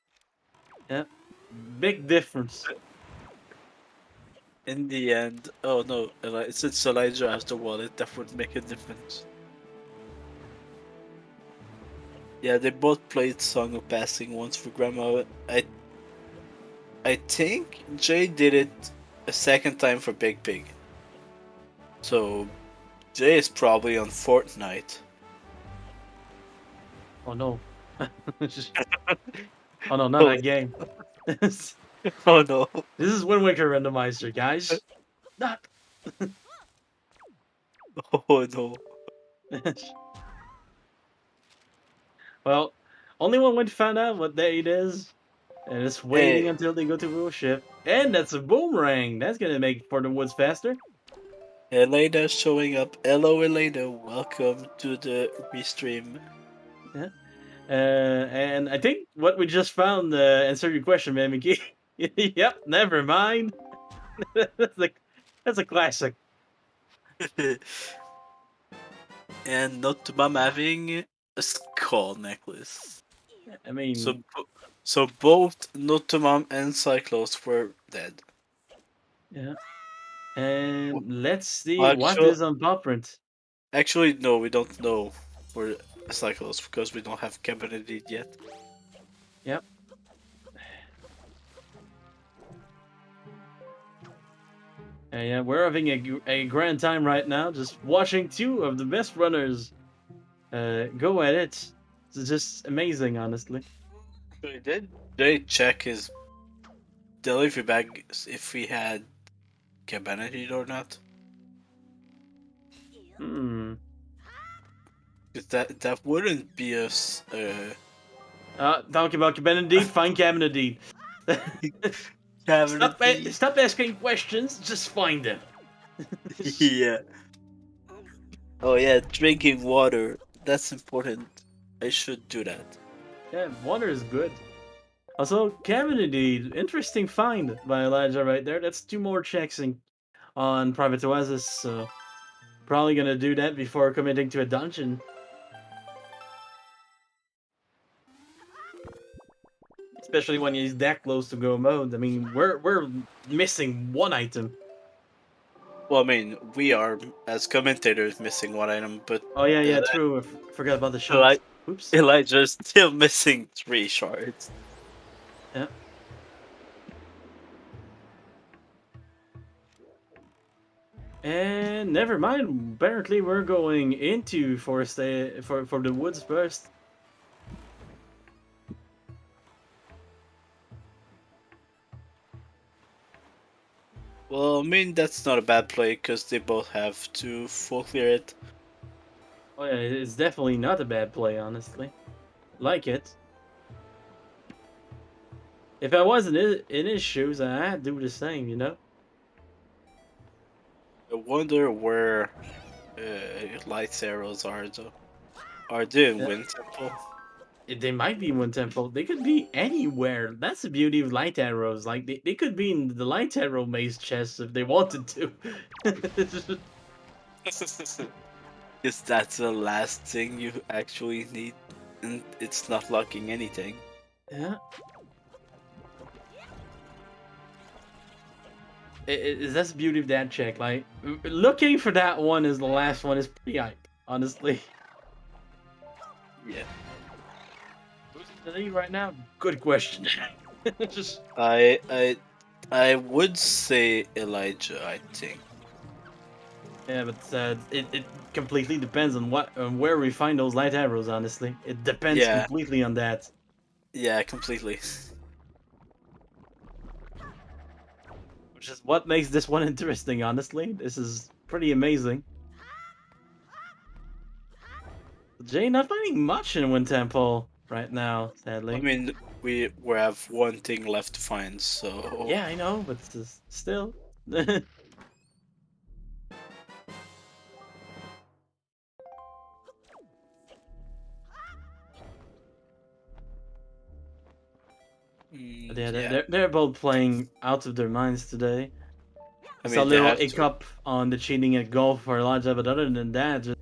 Yeah, big difference. In the end, oh no, since Elijah has the wallet, that would make a difference. Yeah, they both played Song of Passing once for Grandma. I think Jay did it a second time for Big Pig. So Jay is probably on Fortnite. Oh no. Oh no, not that game. This Oh no. is Wind Waker Randomizer, guys. Not. Oh no. Well, only one way to find out what day it is, and it's waiting Hey, until they go to real ship. And that's a boomerang. That's gonna make for the woods faster. Elena showing up. Hello, Elena. Welcome to the restream. Yeah. And I think what we just found answered your question, man, Mickey. Yep. Never mind. That's a classic. And not to mom having a skull necklace. I mean, So both Notamam and Cyclos were dead. yeah. And let's see Well, what is on top print. Actually, no, we don't know for Cyclos because we don't have cabinet deed yet. Yep. Yeah, we're having a grand time right now, just watching two of the best runners go at it. It's just amazing, honestly. Did they check his delivery bag if we had cabinet deed or not? Hmm. 'Cause that wouldn't be us. Talking about cabinet deed, find cabinet deed. Stop asking questions, just find them. Yeah. Oh yeah, drinking water. That's important. I should do that. Yeah, water is good. Also, cabinet deed, interesting find by Elijah right there. That's 2 more checks on Private Oasis, so probably gonna do that before committing to a dungeon. Especially when he's that close to go mode. I mean, we're missing 1 item. Well, I mean, we are as commentators missing one item, but Oh yeah, true. I forgot about the Eli- shards. Oops. Elijah's still missing 3 shards. Yeah. And never mind. Apparently, we're going into forest for the woods first. Well, I mean, that's not a bad play because they both have to full clear it. Oh yeah, it's definitely not a bad play, honestly. Like it. If I wasn't in his shoes, I'd do the same, you know? I wonder where light arrows are, though. Are they in Yeah. Wind Temple? They might be in one temple. They could be anywhere. That's the beauty of light arrows. Like, they could be in the light arrow maze chest if they wanted to. Because that's the last thing you actually need, and it's not locking anything. Yeah. That's the beauty of that check. Like, looking for that one is the last one is pretty hype, honestly. Yeah. Who's in the lead right now? Good question. Just I would say Elijah, I think. yeah, but it completely depends on where we find those light arrows. Honestly, it depends Yeah. completely on that. Yeah, completely. Which is what makes this one interesting. Honestly, this is pretty amazing. Jay not finding much in Wind Temple right now, sadly. I mean, we have one thing left to find, so... Yeah, I know, but still. Yeah, they're both playing out of their minds today. It's a little hiccup on the cheating at golf for Elijah, but other than that, just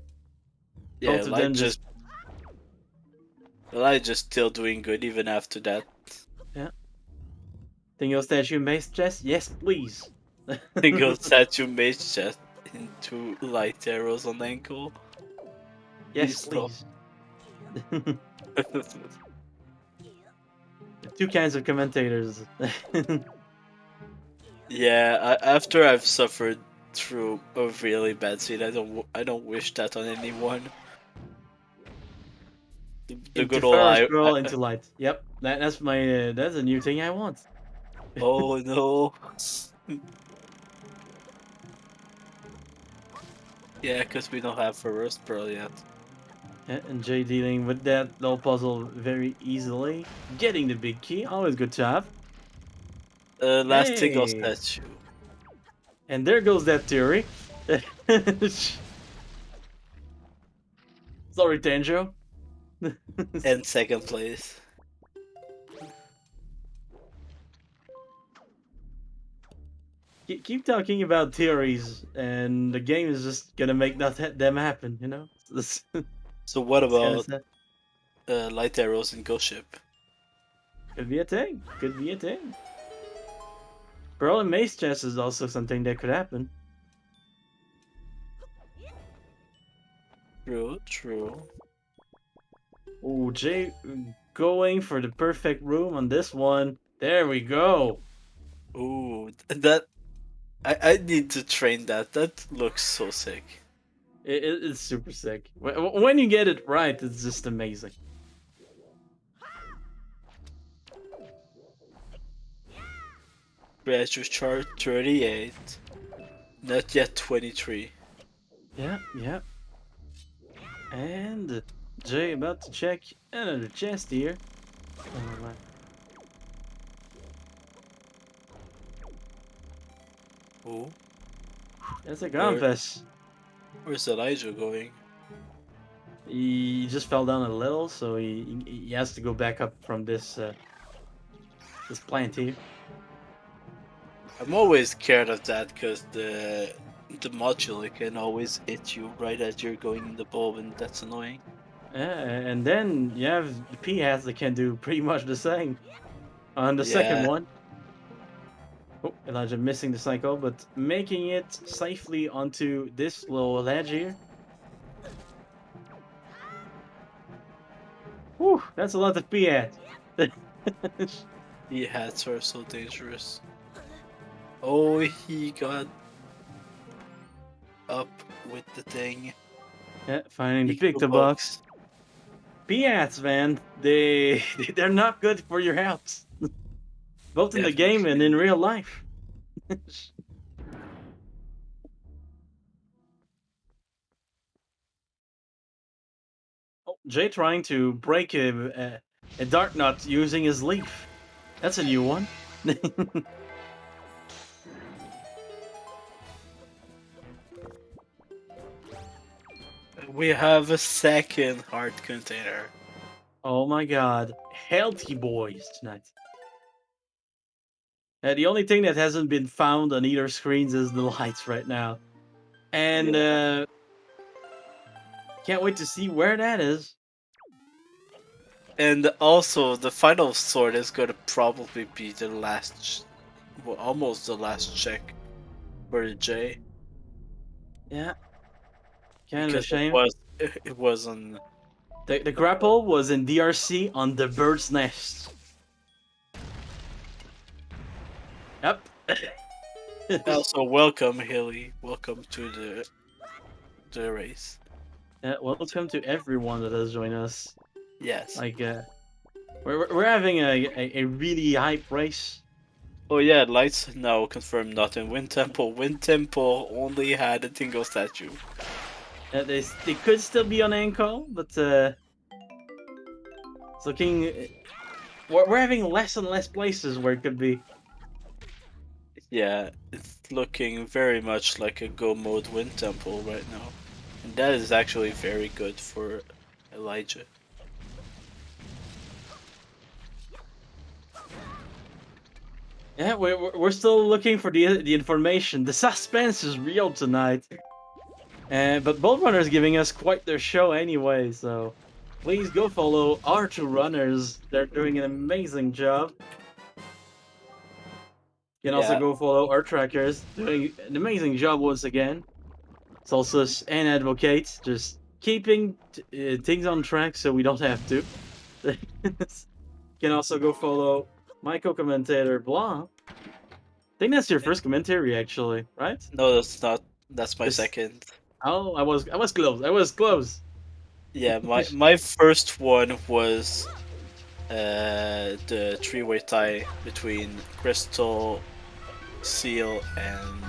both of them just... Elijah's still doing good even after that. Yeah. Single statue mace chest? Yes, please. Single statue mace chest into light arrows on ankle. Yes, please. 2 kinds of commentators. Yeah, after I've suffered through a really bad scene, I don't wish that on anyone. The into good old first scroll into light. Yep, that's my that's a new thing I want. Oh no. Yeah, because we don't have Reverse Pearl yet. Yeah, and Jay dealing with that little puzzle very easily, getting the big key. Always good to have. Last Tingle Hey, statue. and there goes that theory. Sorry, Tanjo. And second place. Keep talking about theories, and the game is just gonna make them happen. You know, So what it's kind of about sad. light arrows and ghost ship? Could be a thing. Could be a thing. Pearl and Mace chest is also something that could happen. True, true. Oh, Jay going for the perfect room on this one. There we go. Ooh, that I need to train that. That looks so sick. It's super sick. When you get it right, it's just amazing. Treasure chart 38. Not yet 23. Yeah, yeah. And Jay about to check another chest here. Ooh, That's a confess. where's Elijah going? He just fell down a little, so he has to go back up from this this plant here. I'm always scared of that because the module can always hit you right as you're going in the bow, and that's annoying. Yeah, and then you have the P hats that can do pretty much the same on the second Yeah. one. Oh, Elijah missing the cycle, but making it safely onto this little ledge here. Whew, that's a lot of P hats. The hats are so dangerous. Oh, he got up with the thing. Yeah, finding the Eco picto box. P hats, man, they're not good for your health, both in the game and in real life. Oh, Jay trying to break a dark nut using his leaf. That's a new one. We have a second heart container. Oh my god. Healthy boys tonight. The only thing that hasn't been found on either screens is the lights right now. And can't wait to see where that is. And also, the final sword is gonna probably be the last, well, almost the last check for the J. Yeah. Kind of a Because shame. it was on. The grapple was in DRC on the bird's nest. Yep. Also, welcome Hilly. Welcome to the race. Welcome to everyone that has joined us. Yes. Like, we're having a really hype race. Oh yeah, lights now confirmed not in Wind Temple. Wind Temple only had a Tingle statue. They could still be on ankle, but it's looking. We're having less and less places where it could be. Yeah, it's looking very much like a Go mode Wind Temple right now. And that is actually very good for Elijah. Yeah, we're still looking for the information. The suspense is real tonight. But both runners giving us quite their show anyway, so please go follow our two runners. They're doing an amazing job. You can also go follow our trackers, doing an amazing job once again. Solstice and Advocate, just keeping things on track so we don't have to. You can also go follow my co-commentator Blanc. I think that's your first commentary, actually, right? No, that's not. That's my second. Oh, I was close. I was close. Yeah, my first one was the three-way tie between Crystal, Seal, and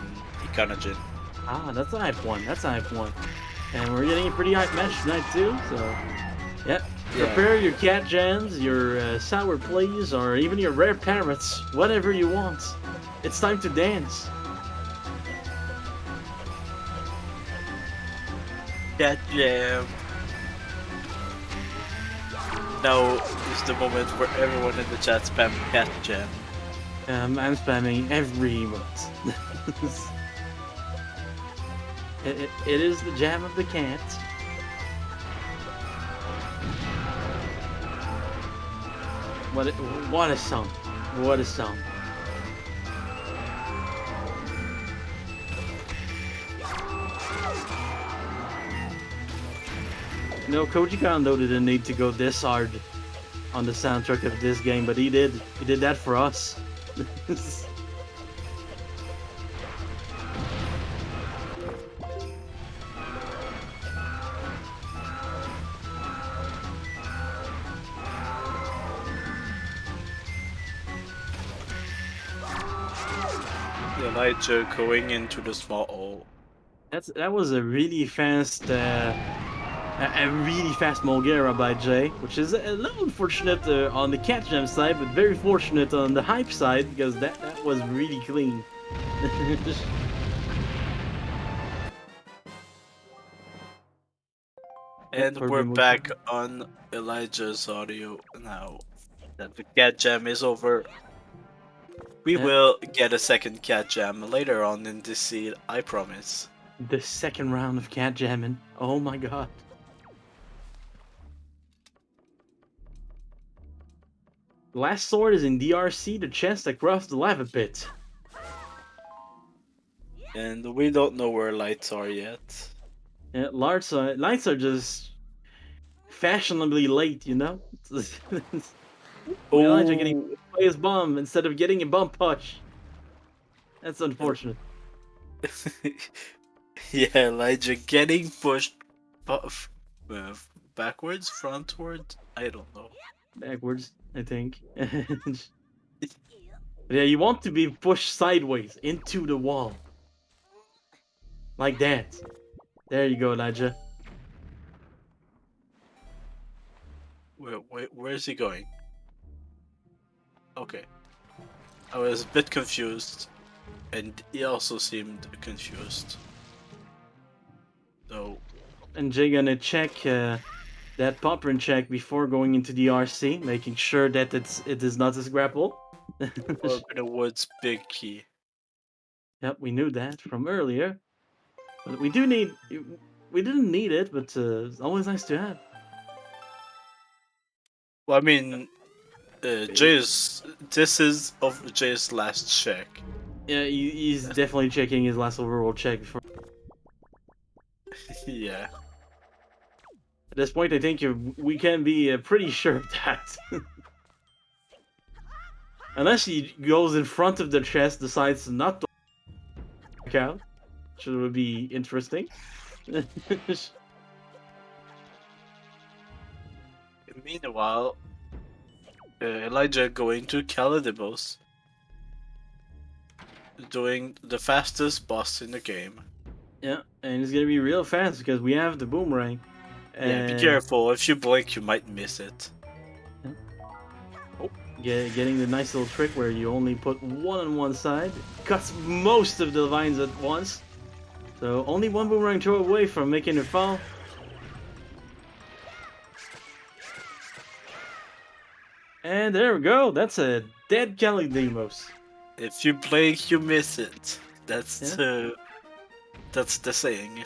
Econogen. Ah, that's a hype one. That's a hype one. And we're getting a pretty hype match tonight too. So, yeah. Yeah. Prepare your cat jams, your sour plays, or even your rare parrots, whatever you want. It's time to dance. Cat Jam. Now is the moment where everyone in the chat spam Cat Jam. I'm spamming every emote. It is the jam of the cat. What a song. What a song. No, Koji Kondo didn't need to go this hard on the soundtrack of this game, but he did. He did that for us. Elijah going into the small hole. That was a really fast Mulgera by Jay, which is a little unfortunate on the cat gem side, but very fortunate on the hype side because that was really clean. And we're back on Elijah's audio now that the cat jam is over. We will get a second cat jam later on in this seed, I promise. The second round of cat jamming. Oh my god. The last sword is in DRC, the chest across the lava pit. And we don't know where lights are yet. Yeah, lights are just fashionably late, you know? Elijah getting play his bomb instead of getting a bump push. That's unfortunate. Yeah, Elijah getting pushed backwards, frontward. I don't know. Backwards, I think. Yeah, you want to be pushed sideways into the wall. Like that. There you go, Elijah. Where is he going? Okay. I was a bit confused, and he also seemed confused. So. And Jay gonna check that pop run check before going into the RC, making sure that it is not a grapple. Orb in the Woods, big key. Yep, we knew that from earlier. But we didn't need it, but it's always nice to have. Well, I mean, this is of Jay's last check. Yeah, he's definitely checking his last overall check before. Yeah. At this point, I think we can be pretty sure of that. Unless he goes in front of the chest, decides not to back out, which would be interesting. Meanwhile, Elijah going to Calidibos, doing the fastest boss in the game. Yeah, and it's gonna be real fast because we have the boomerang. Yeah, be careful. If you blink, you might miss it. Yeah. Oh, getting the nice little trick where you only put one on one side, cuts most of the vines at once. So only one boomerang throw away from making it fall. And there we go. That's a dead Calidemos. If you blink, you miss it. That's the saying.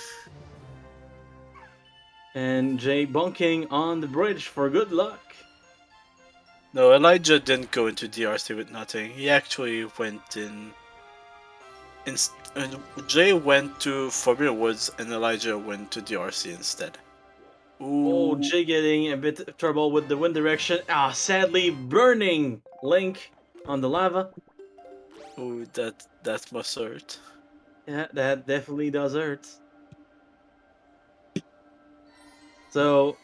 And Jay bonking on the bridge for good luck. No, Elijah didn't go into DRC with nothing. He actually went in. Jay went to Forbidden Woods and Elijah went to DRC instead. Ooh. Oh, Jay getting a bit of trouble with the wind direction. Ah, sadly burning Link on the lava. Ooh, that must hurt. Yeah, that definitely does hurt. So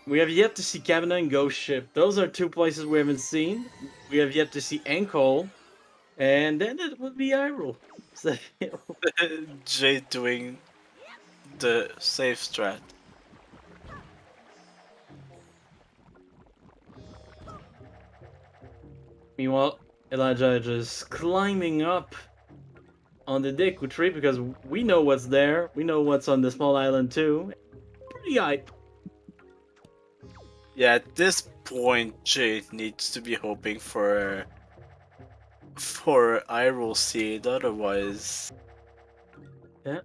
We have yet to see Cabana and Ghost Ship. Those are two places we haven't seen. We have yet to see Ankole. And then it would be Hyrule. So, Jay doing the safe strat. meanwhile, Elijah just climbing up on the Deku tree because we know what's there. We know what's on the small island too. Pretty hype. Yeah, at this point, Jay needs to be hoping for Hyrule Seed, otherwise. Yeah.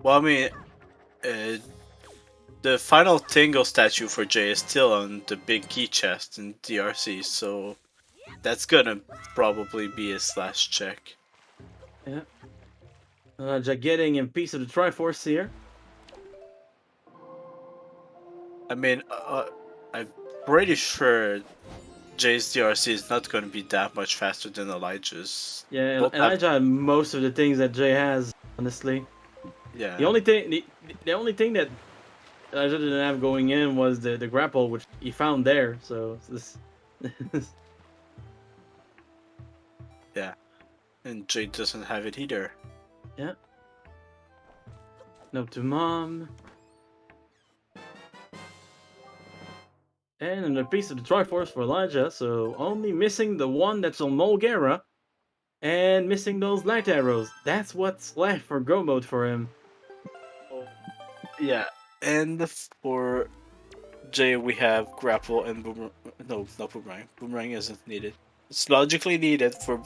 Well, I mean, the final Tingle statue for Jay is still on the big key chest in DRC, so that's gonna probably be a slash check. Yeah. Elijah getting a piece of the Triforce here. I mean, I'm pretty sure Jay's DRC is not gonna be that much faster than Elijah's. Yeah, Both have- Elijah had most of the things that Jay has, honestly. yeah. The only thing that Elijah didn't have going in was the grapple, which he found there. So this. Yeah. And Jay doesn't have it either. Yeah. Note to mom. And another piece of the Triforce for Elijah, so only missing the one that's on Molgera. And missing those light arrows. That's what's left for Go Mode for him. Yeah. And for Jay, we have grapple and boomerang. No, not boomerang. Boomerang isn't needed. It's logically needed for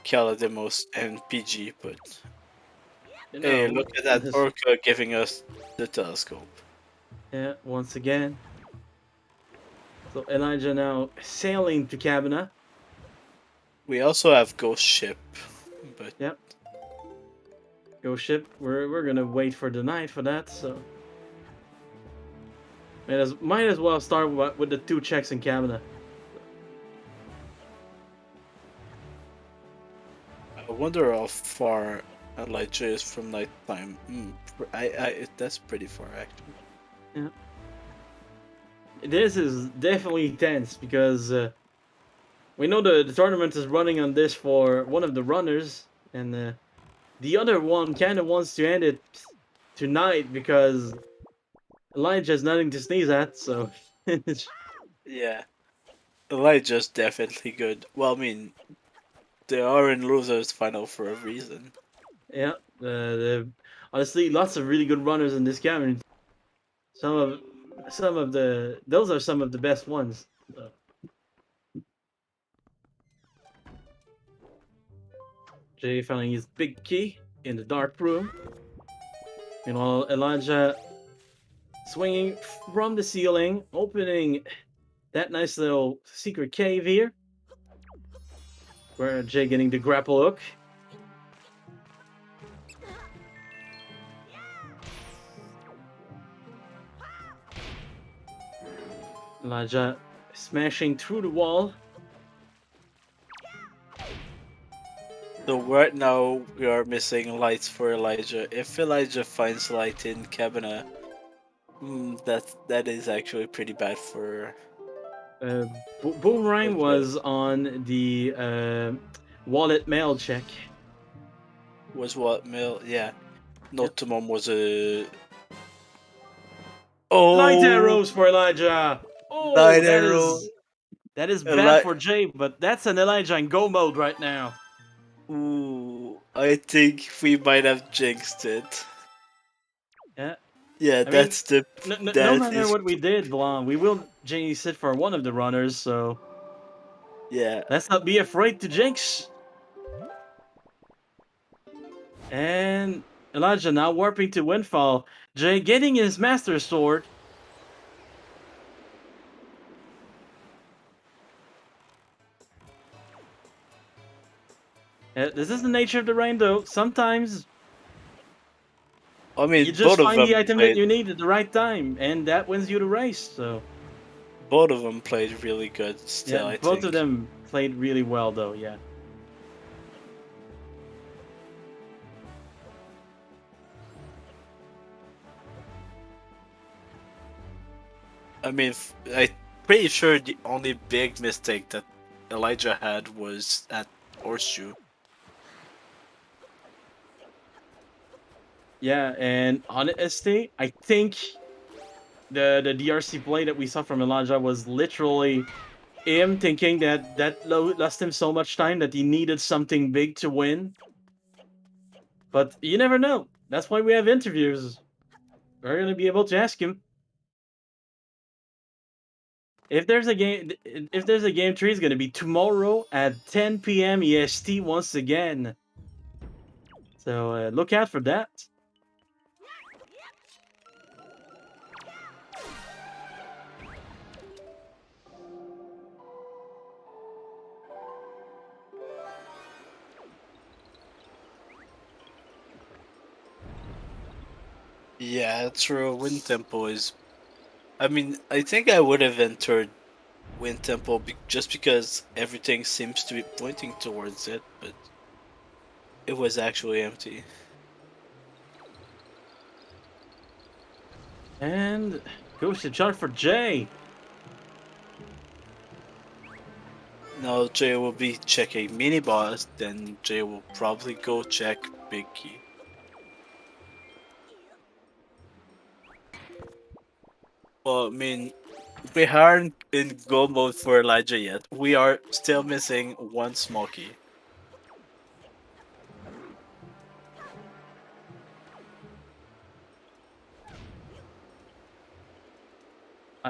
Kalademos and PG, but hey, look at that Orca giving us the telescope. Yeah, once again. So Elijah now sailing to Cabana. We also have Ghost Ship, but Yep. Ghost Ship. We're gonna wait for the night for that. So might as well start with the 2 checks in Cabana. I wonder how far Elijah is from nighttime. That's pretty far actually. Yeah. This is definitely tense because we know the tournament is running on this for one of the runners, and the other one kind of wants to end it tonight because Elijah has nothing to sneeze at. So Yeah, Elijah's definitely good. Well, I mean, they are in losers final for a reason. yeah, honestly, lots of really good runners in this game. And those are some of the best ones. So. Jay finding his big key in the dark room. Meanwhile, Elijah swinging from the ceiling, opening that nice little secret cave here. Where Jay getting the grapple hook. Elijah smashing through the wall. So right now we are missing lights for Elijah. If Elijah finds light in Cabana, that is actually pretty bad for. Boomerang was on the wallet mail check. Was what mail? Yeah. Notamon was a. Oh. Light arrows for Elijah. Oh, light arrow. That is bad for Jay, but that's an Elijah in go mode right now. Ooh, I think we might have jinxed it. Yeah. Yeah, that's the. No matter what we did, Blonde, we will jinx it for one of the runners, so. Yeah. Let's not be afraid to jinx. And Elijah now warping to Windfall. Jay getting his Master Sword. This is the nature of the rain, though. Sometimes I mean, you just find the item that you need at the right time, and that wins you the race. So both of them played really good. Still, yeah, both of them played really well, though. Yeah. I mean, I'm pretty sure the only big mistake that Elijah had was at Horseshoe. Yeah, and honestly, I think the DRC play that we saw from Elijah was literally him thinking that lost him so much time that he needed something big to win. But you never know. That's why we have interviews. We're gonna be able to ask him. If there's a game 3, it's gonna be tomorrow at 10 p.m. EST once again. So look out for that. Yeah, true. Wind Temple is. I mean, I think I would have entered Wind Temple just because everything seems to be pointing towards it, but it was actually empty. And goes to chart for Jay. Now Jay will be checking mini boss, then Jay will probably go check Big Key. Well, I mean, we aren't in go mode for Elijah yet. We are still missing one small key.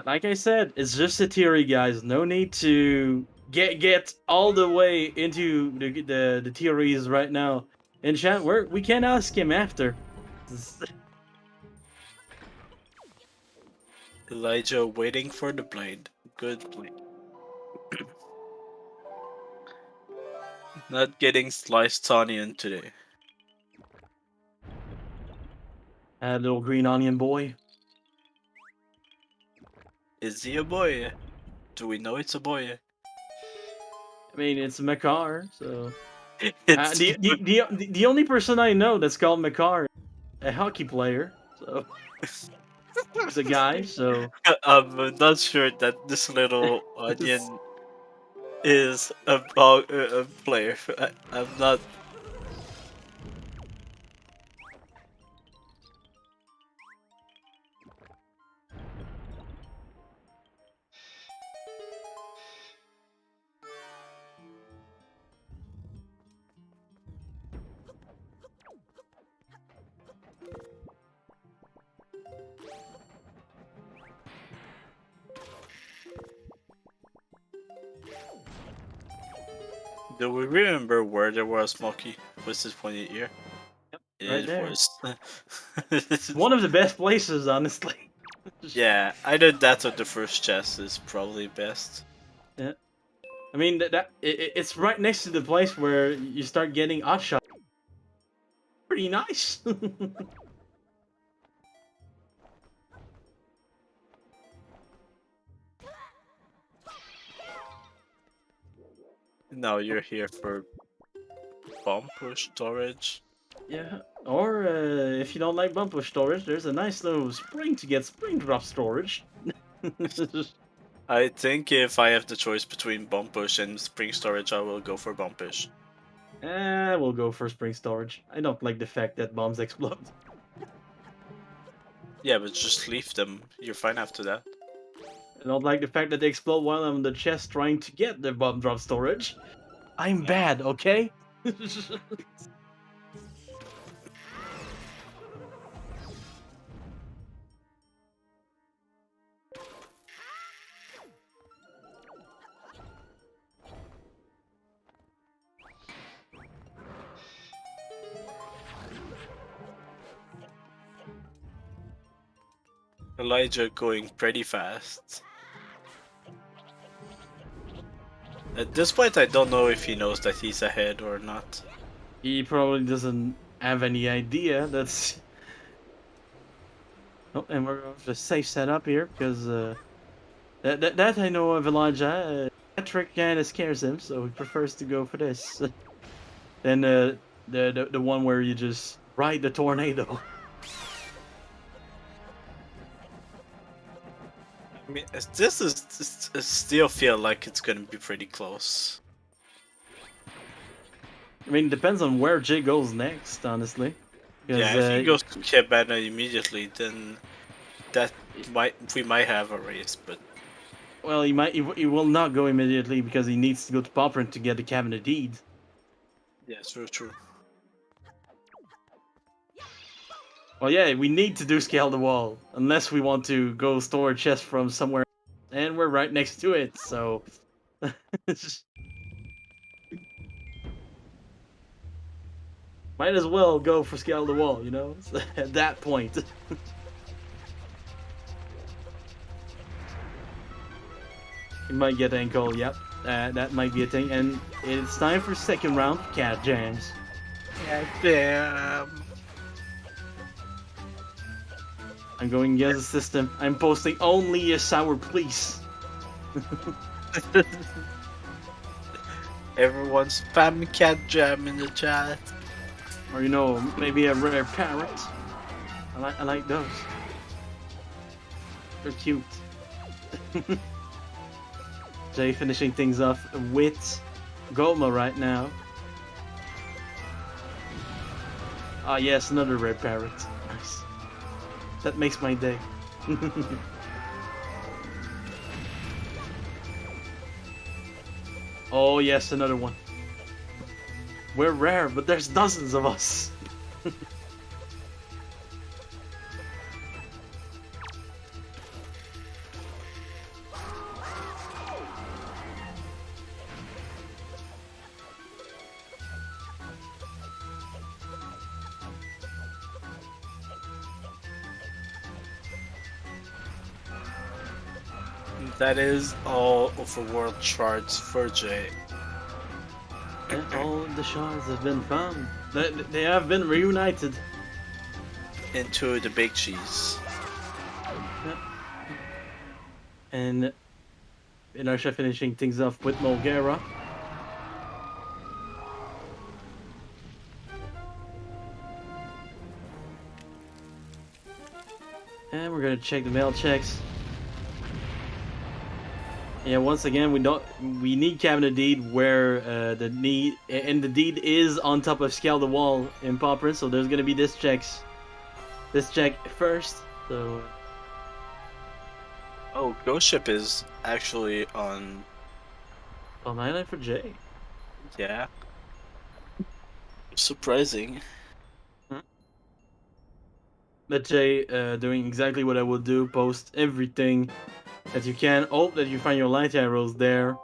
Like I said, it's just a theory, guys. No need to get all the way into the theories right now. In chat, we can ask him after. Elijah waiting for the blade. Good blade. Not getting sliced onion today. Little green onion boy. Is he a boy? Do we know it's a boy? I mean, it's Makar, so It's the only person I know that's called Makar, a hockey player. So he's a guy. So I'm not sure that this little onion is a player. I'm not. Do we remember where there was Smokey? Was this point here? yep, right It there. was. One of the best places, honestly. Yeah, either that or the first chest is probably best. Yeah. I mean it's right next to the place where you start getting odd shot. Pretty nice. Now you're here for bomb push storage. Yeah. Or if you don't like bump push storage, there's a nice little spring to get spring drop storage. I think if I have the choice between bomb push and spring storage, I will go for bomb push. We'll go for spring storage. I don't like the fact that bombs explode. Yeah, but just leave them. You're fine after that. I don't like the fact that they explode while I'm in the chest trying to get the bomb drop storage. I'm bad, okay? Elijah going pretty fast. At this point, I don't know if he knows that he's ahead or not. He probably doesn't have any idea. That's. Oh, and we're going for a safe setup here because that I know of Elijah. That trick kind of scares him, so he prefers to go for this. Than the one where you just ride the tornado. I mean, I still feel like it's gonna be pretty close. I mean, it depends on where Jay goes next, honestly. Yeah, if he goes to Cabana immediately, then we might have a race, but well, he will not go immediately because he needs to go to Popprint to get the cabinet deed. yeah, true. Well, yeah, we need to do scale the wall unless we want to go store a chest from somewhere, and we're right next to it. So, might as well go for scale the wall, you know. At that point. You might get ankle, yep. That might be a thing. And it's time for second round cat jams. Yeah, damn. I'm going against the system. I'm posting only a sour please. Everyone's spam cat jam in the chat. Or, you know, maybe a rare parrot. I like those. They're cute. Jay finishing things off with Goma right now. Ah, yes, another rare parrot. Nice. That makes my day. Oh, yes, another one. We're rare, but there's dozens of us. That is all of the world charts for Jay. And all the shards have been found. They have been reunited. Into the big cheese. And Inertia finishing things off with Mulgera. And we're gonna check the mail checks. Yeah, once again, we need cabinet deed where the deed is on top of scale the wall in Popper, so there's gonna be this check first. So Oh, Ghost Ship is actually on. Island for Jay. Yeah. Surprising. But Jay doing exactly what I would do: post everything that you can. Hope that you find your light arrows there.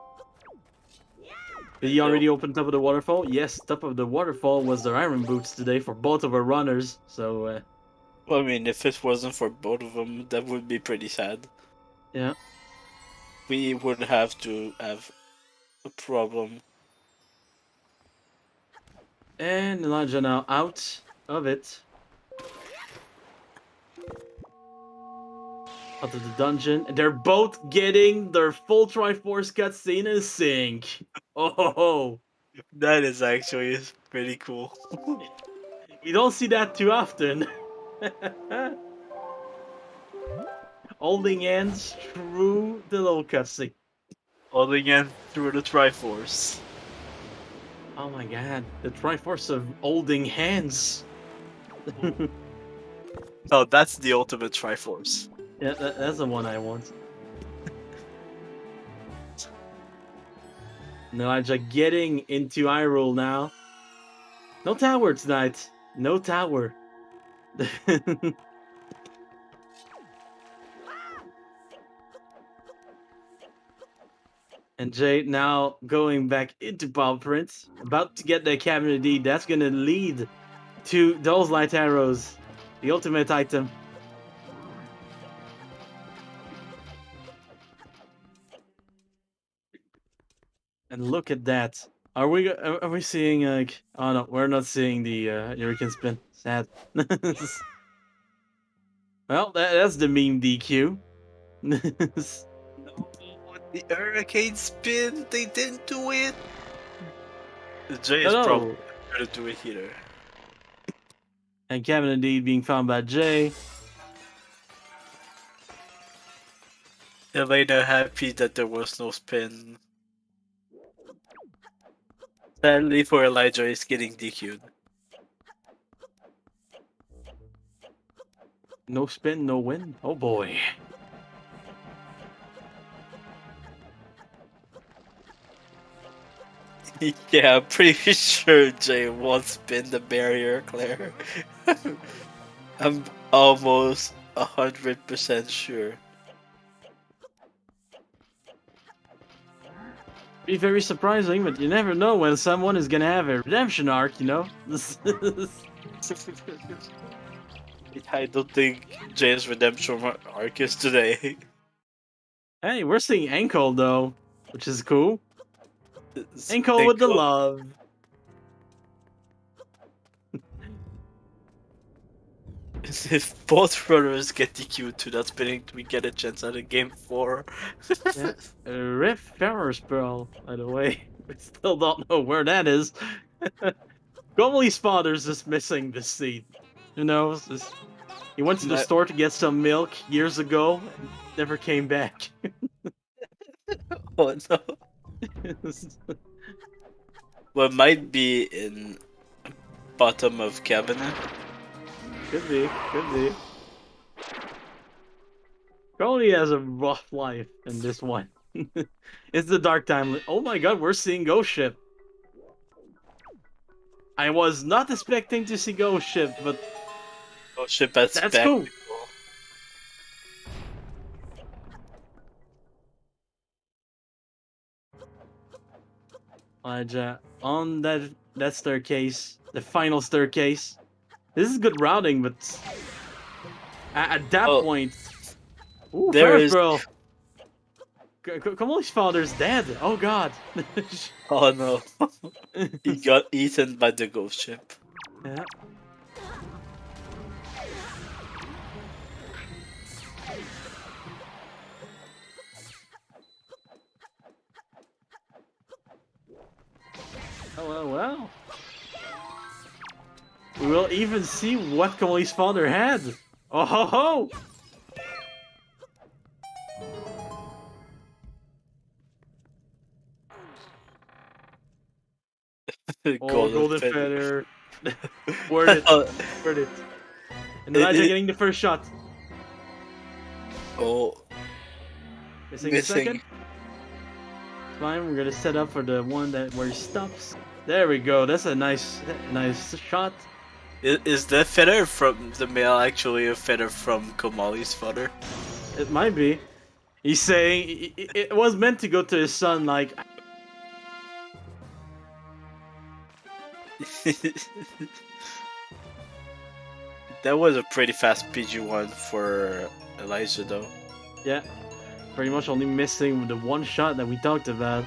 Did you already open top of the waterfall? Yes, top of the waterfall was their iron boots today for both of our runners. So, Well, I mean, if it wasn't for both of them, that would be pretty sad. yeah. We would have to have a problem. And Elijah now out of it. Out of the dungeon. And they're both getting their full Triforce cutscene in sync. Oh, That is actually pretty cool. we don't see that too often. Holding hands through the little cutscene. Holding in through the Triforce. Oh my god, the Triforce of holding hands. Oh, that's the ultimate Triforce. Yeah, that's the one I want. Elijah getting into Hyrule now. No tower tonight. No tower. And Jay now going back into Palm Prince. About to get the cabinet deed. That's going to lead to those light arrows. The ultimate item. And look at that. Are we seeing like? Oh no, we're not seeing the Hurricane spin. Sad. Well, that's the meme DQ. No, the Hurricane spin, they didn't do it. Jay is probably gonna do it either. And cabinet deed being found by Jay. Elena happy that there was no spin. Sadly for Elijah, is getting DQ'd. No spin, no win. Oh boy. Yeah, I'm pretty sure Jay won't spin the barrier, Claire. I'm almost 100% sure. Be very surprising, but you never know when someone is gonna have a redemption arc, you know? I don't think Jay's redemption arc is today. Hey, we're seeing Ankle though, which is cool. It's Ankle with the love. If both runners get DQ'd to that spinning, we get a chance at a game 4. Yeah. Rip Ferris Pearl, by the way. We still don't know where that is. Gobley's father's just missing this scene. Who knows? He went to the store to get some milk years ago and never came back. Oh no. Well, it might be in bottom of cabinet. Could be, could be. Goldie has a rough life in this one. It's the dark time. Oh my god, we're seeing Ghost Ship. I was not expecting to see Ghost Ship, but Ghost Ship that's back. Cool. Elijah, on that staircase, the final staircase. This is good routing, but at that point, ooh, there Ferris is. Bro. Kamali's father's dead. Oh god. Oh no. He got eaten by the Ghost Ship. Yeah. Oh well. We will even see what Kamali's father had. Oh ho ho! Golden feather. Word it. Word it. And Elijah getting the first shot. Oh. Missing the second. Fine, we're gonna set up for the one where he stops. There we go. That's a nice shot. Is the feather from the male actually a feather from Kamali's father? It might be. He's saying it was meant to go to his son, like. That was a pretty fast PG1 for Elijah though. Yeah. Pretty much only missing the one shot that we talked about.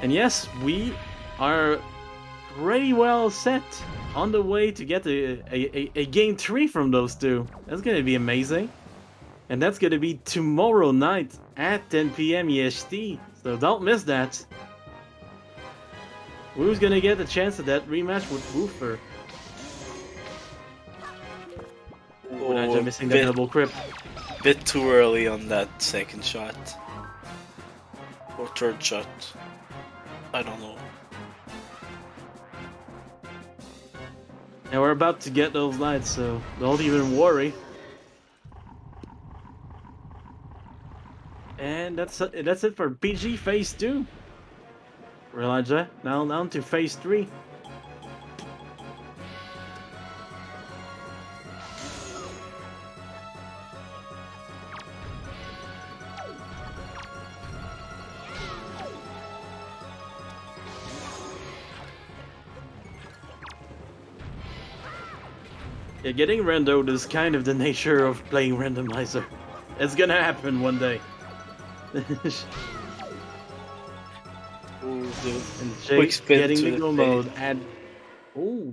And yes, we are pretty well set on the way to get a game 3 from those two. That's gonna be amazing. And that's gonna be tomorrow night at 10 PM EST. So don't miss that. Who's gonna get a chance at that rematch with Woofer? Oh, missing that double crip. Bit too early on that second shot. Or third shot. I don't know. And we're about to get those lights, so don't even worry. And that's it for PG Phase 2. Elijah, now down to Phase 3. Yeah, getting randoed is kind of the nature of playing Randomizer. It's gonna happen one day. Ooh, and Jake getting the go mode and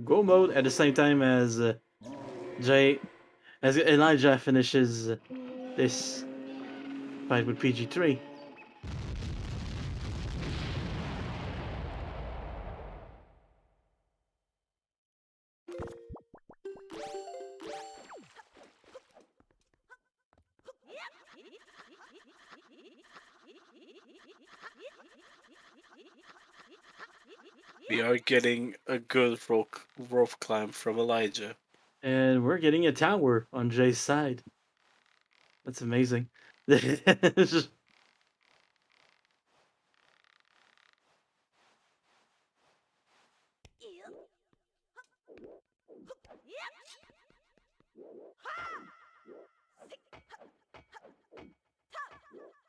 go mode at the same time as as Elijah finishes this fight with PG3. We are getting a good rope climb from Elijah. And we're getting a tower on Jay's side. That's amazing. It's just-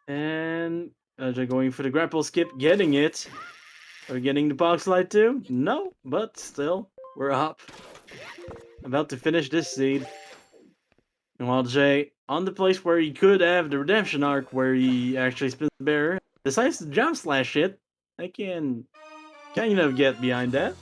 and Jay going for the grapple skip, getting it. Are we getting the box slide too? No, but still, we're up. About to finish this seed. And while Jay, on the place where he could have the redemption arc, where he actually spins the barrier, decides to jump slash it. I can kind of get behind that.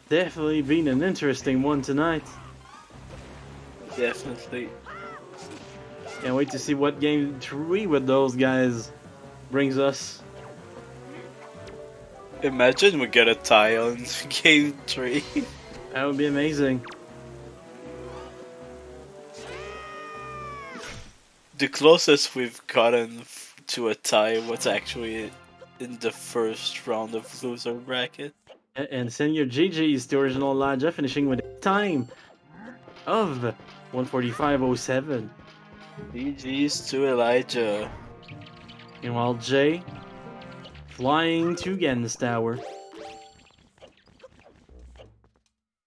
Definitely been an interesting one tonight. Definitely. Can't wait to see what game 3 with those guys brings us. Imagine we get a tie on game 3. That would be amazing. The closest we've gotten to a tie was actually in the first round of loser bracket. And send your GGs to OriginalElijah, finishing with a time of 145.07. GG's to Elijah. And while Jay flying to Gen's tower.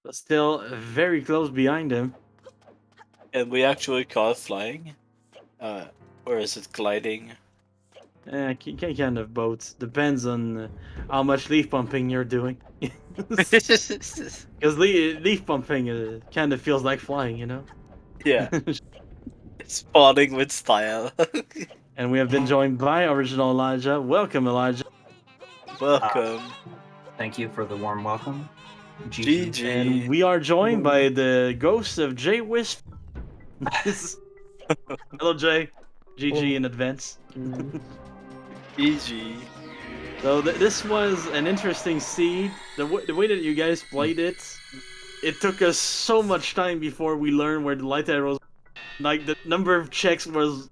But still very close behind him. And we actually call it flying? Or is it gliding? Kind of both. Depends on how much leaf pumping you're doing. Because leaf pumping kind of feels like flying, you know? Yeah. It's falling with style. And we have been joined by OriginalElijah. Welcome, Elijah. Welcome. Thank you for the warm welcome. GG. And we are joined by the ghost of jwiste. Hello, Jay. GG in advance. GG. So this was an interesting seed. The way that you guys played it, it took us so much time before we learned where the light arrows. Like the number of checks was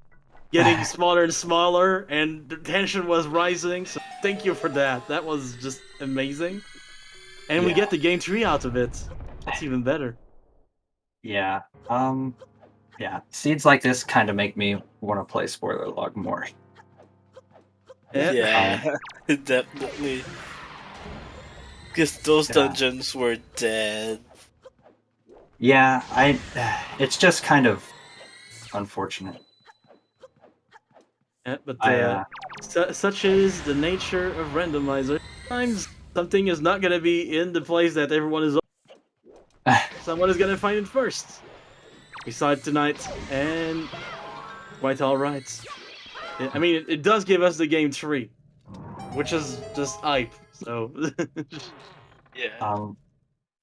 getting smaller and smaller, and the tension was rising. So thank you for that. That was just amazing. And we Yeah. get the game 3 out of it. That's even better. Yeah. Yeah. Seeds like this kind of make me want to play spoiler log more. Yeah, definitely. Because those Yeah. dungeons were dead. Yeah, it's just kind of unfortunate. But I, such is the nature of Randomizer. Sometimes something is not gonna be in the place that everyone is. Someone is gonna find it first. We saw it tonight, and quite all right. I mean, it does give us the game 3, which is just hype. So. Yeah.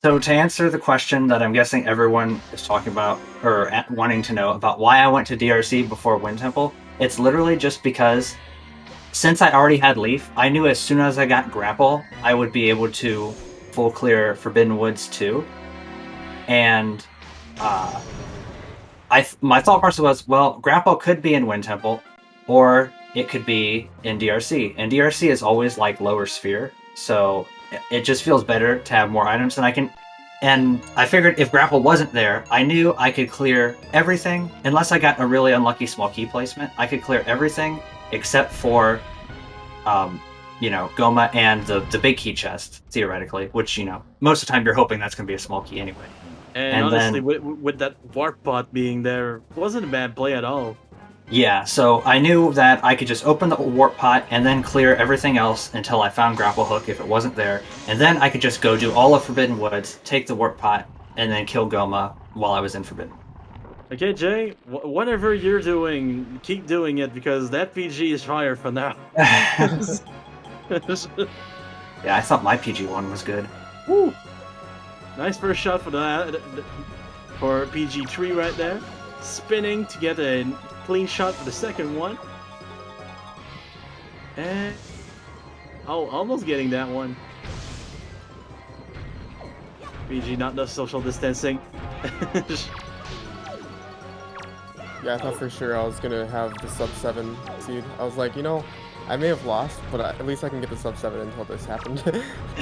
So to answer the question that I'm guessing everyone is talking about or wanting to know about why I went to DRC before Wind Temple, it's literally just because since I already had Leaf, I knew as soon as I got Grapple, I would be able to full clear Forbidden Woods 2. And my thought process was, well, Grapple could be in Wind Temple, or it could be in DRC. And DRC is always like lower sphere, so it just feels better to have more items. And I figured if Grapple wasn't there, I knew I could clear everything, unless I got a really unlucky small key placement. I could clear everything except for, Goma and the big key chest, theoretically, which, most of the time you're hoping that's going to be a small key anyway. And honestly, with that warp pot being there, it wasn't a bad play at all. Yeah, so I knew that I could just open the warp pot and then clear everything else until I found Grapple Hook if it wasn't there. And then I could just go do all of Forbidden Woods, take the warp pot, and then kill Goma while I was in Forbidden. Okay, Jay, whatever you're doing, keep doing it, because that PG is fire for now. Yeah, I thought my PG1 was good. Woo! Nice first shot for PG3 right there. Spinning to get a clean shot for the second one. And Oh, almost getting that one. BG, not enough social distancing. Yeah, I thought for sure I was gonna have the sub 7 seed. I was like, you know, I may have lost, but at least I can get the sub 7 until this happened.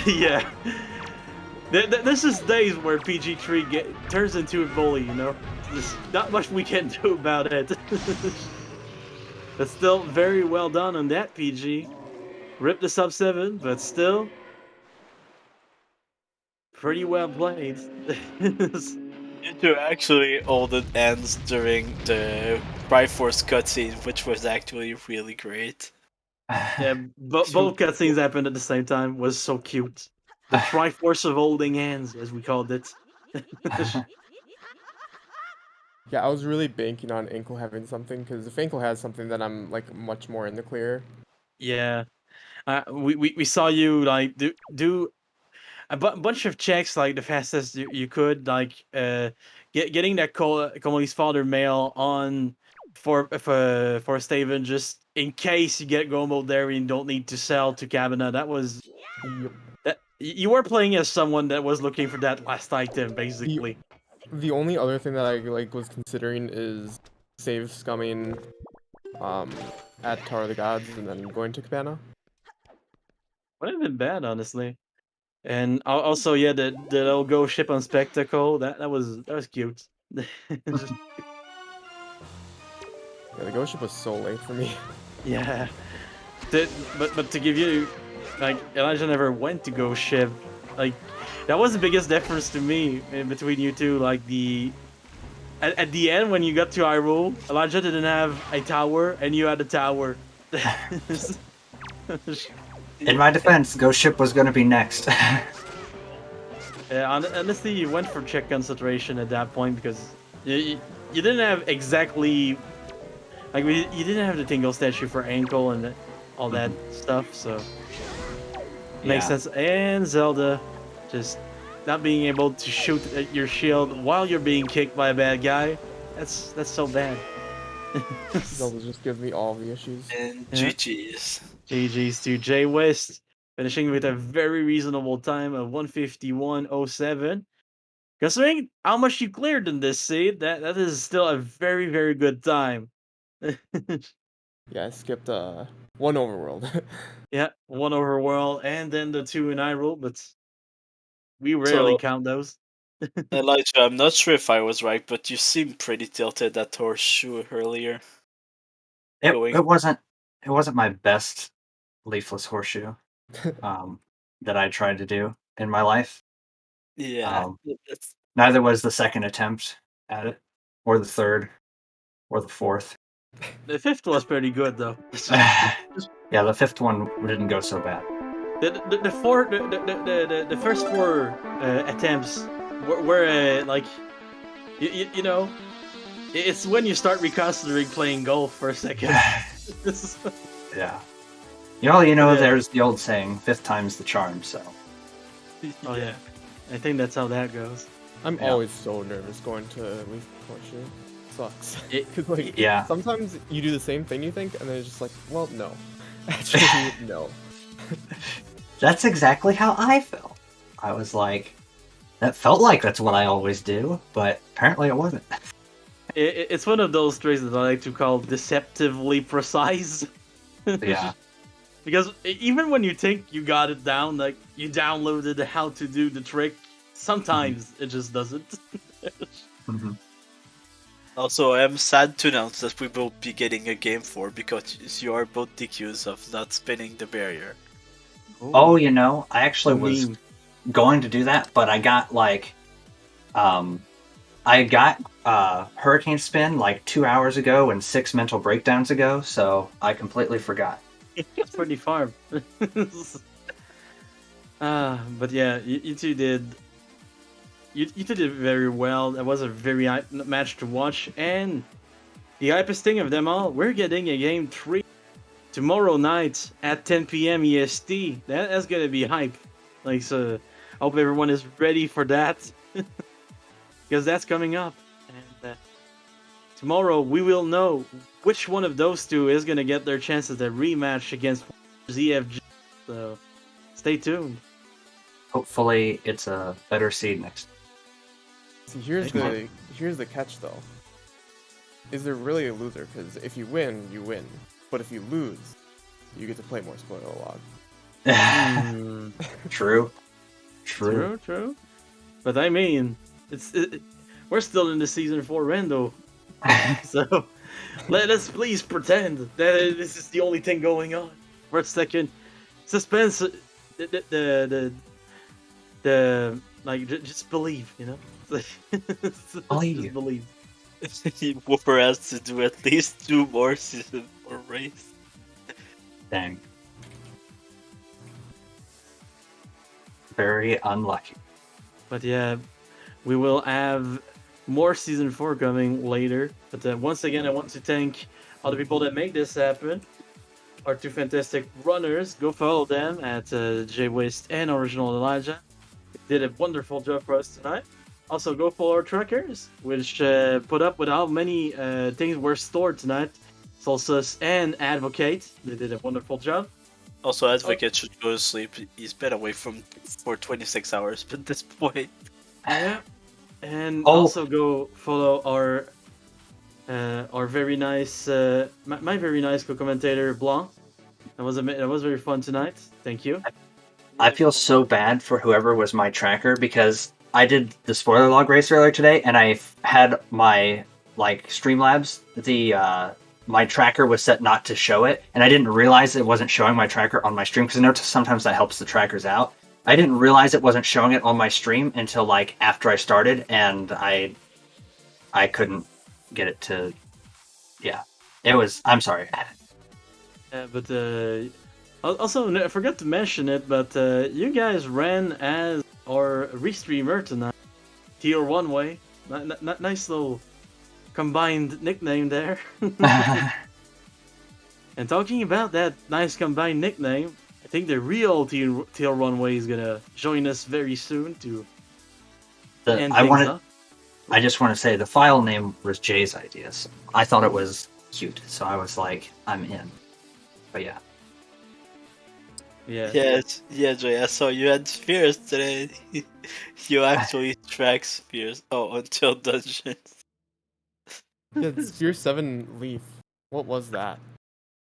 Yeah. This is days where PG3 turns into a bully, you know? There's not much we can do about it. But still, very well done on that, PG. Rip the sub 7, but still, pretty well played. To actually all the ends during the Triforce cutscene, which was actually really great. Yeah, both cutscenes happened at the same time. Was so cute. The Triforce of holding hands, as we called it. Yeah, I was really banking on Inkle having something, because if Inkle has something, then I'm like much more in the clear. Yeah, we saw you like do a bunch of checks like the fastest you could, like getting that Comoli's father mail on for Steven, just in case you get Gomo there and you don't need to sell to Cabana. That was that you were playing as someone that was looking for that last item, basically. The only other thing that I like was considering is save scumming at Tower of the Gods and then going to Cabana. Wouldn't have been bad, honestly. And also, yeah, the little go ship on spectacle, that was cute. Yeah, the ghost ship was so late for me. Yeah. But to give you, like, Elijah never went to go ship. Like, that was the biggest difference to me between you two. Like, at the end, when you got to Hyrule, Elijah didn't have a tower, and you had a tower. In my defense, Ghost Ship was going to be next. Yeah, honestly, you went for check concentration at that point because you didn't have exactly like you didn't have the tingle statue for ankle and all that stuff, so makes sense. And Zelda just not being able to shoot at your shield while you're being kicked by a bad guy. That's so bad. Zelda just gives me all the issues. And Yeah. GG's. GG's to jwiste, finishing with a very reasonable time of 151.07. Considering how much you cleared in this seed, that is still a very, very good time. Yeah, I skipped one overworld. Yeah, one overworld and then the two in Hyrule, but we rarely count those. Elijah, I'm not sure if I was right, but you seemed pretty tilted at Horseshoe earlier. It wasn't my best leafless horseshoe that I tried to do in my life. Yeah. Neither was the second attempt at it, or the third, or the fourth. The fifth was pretty good though. Yeah, the fifth one didn't go so bad. The first four attempts were like you know, it's when you start reconsidering playing golf for a second. Yeah. There's the old saying, fifth time's the charm, so. Oh yeah. I think that's how that goes. I'm always so nervous going to Leaf Horseshoe. Sucks. Yeah. Sometimes you do the same thing you think, and then it's just like, well, no. Actually, no. That's exactly how I felt. I was like, that felt like that's what I always do, but apparently it wasn't. It's one of those traits that I like to call deceptively precise. Yeah. Because even when you think you got it down, like you downloaded how to do the trick, sometimes it just doesn't. Also, I'm sad to announce that we will be getting a game 4 because you are both accused of not spinning the barrier. Oh, I actually was going to do that, but I got Hurricane Spin like 2 hours ago and 6 mental breakdowns ago, so I completely forgot. It's pretty far. But yeah, you two did. You two did very well. That was a very hype match to watch, and the hypest thing of them all, we're getting a game 3 tomorrow night at 10 p.m. EST. That's gonna be hype. Like, so I hope everyone is ready for that, because that's coming up. And tomorrow we will know which one of those two is gonna get their chance at the rematch against ZFG. So stay tuned. Hopefully, it's a better seed next. See, here's the catch though. Is there really a loser? Because if you win, you win. But if you lose, you get to play more spoiler log. True. True. But I mean, we're still in the season 4 rando, so let us please pretend that this is the only thing going on. For a second, suspense. The like just believe, you know. Just believe. Whooper has to do at least 2 more season 4 race. Dang. Very unlucky. But yeah, we will have more season 4 coming later. But once again, I want to thank all the people that make this happen. Our 2 fantastic runners. Go follow them at jwiste and OriginalElijah. They did a wonderful job for us tonight. Also, go follow our trackers, which put up with how many things were stored tonight. Solstice and Advocate. They did a wonderful job. Also, Advocate should go to sleep. He's been away for 26 hours at this point. Yeah. And also go follow our very nice my very nice co-commentator Blanc. That was very fun tonight. Thank you. I feel so bad for whoever was my tracker because I did the spoiler log race earlier today, and I had my Streamlabs my tracker was set not to show it, and I didn't realize it wasn't showing my tracker on my stream because I know sometimes that helps the trackers out. I didn't realize it wasn't showing it on my stream until after I started, and I couldn't get it to. Yeah, it was. I'm sorry. But also I forgot to mention it, but you guys ran as our restreamer tonight. Tier 1 way. Nice little combined nickname there. And talking about that nice combined nickname, I think the real Tier 1 way is gonna join us very soon to end things up. I just want to say the file name was Jay's idea. So I thought it was cute, so I was like, I'm in. But yeah. Yeah, Jay, I saw you had spheres today. You actually track spheres. Oh, until dungeons. Yeah, Sphere 7 Leaf. What was that?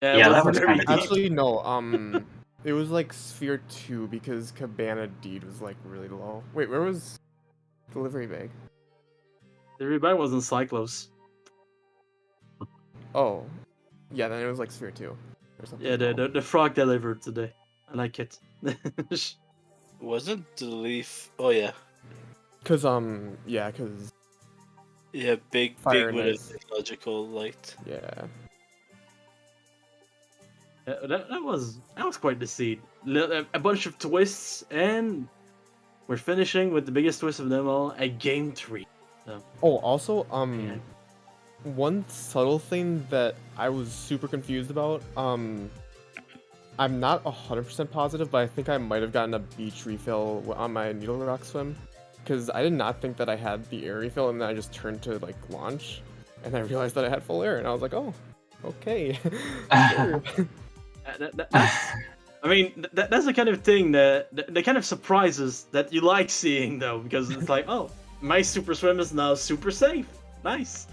Yeah, that was kind of Actually, no. It was like Sphere 2 because Cabana Deed was really low. Wait, where was Delivery Bag? Delivery Bag was in Cyclos. Oh, yeah, then it was Sphere 2 or something. Yeah, the frog delivered today. I like it. Wasn't the leaf? Oh yeah. Cause Yeah, big Fire with Knights. a logical light. Yeah. That was quite the seed. A bunch of twists, and we're finishing with the biggest twist of them all, a game 3. So. Oh, also, Yeah. one subtle thing that I was super confused about, I'm not 100% positive, but I think I might have gotten a beach refill on my Needle Rock swim, because I did not think that I had the air refill, and then I just turned to launch, and I realized that I had full air, and I was like, oh, okay. Sure. I mean, that's the kind of thing that kind of surprises that you like seeing, though, because it's like, oh, my super swim is now super safe. Nice.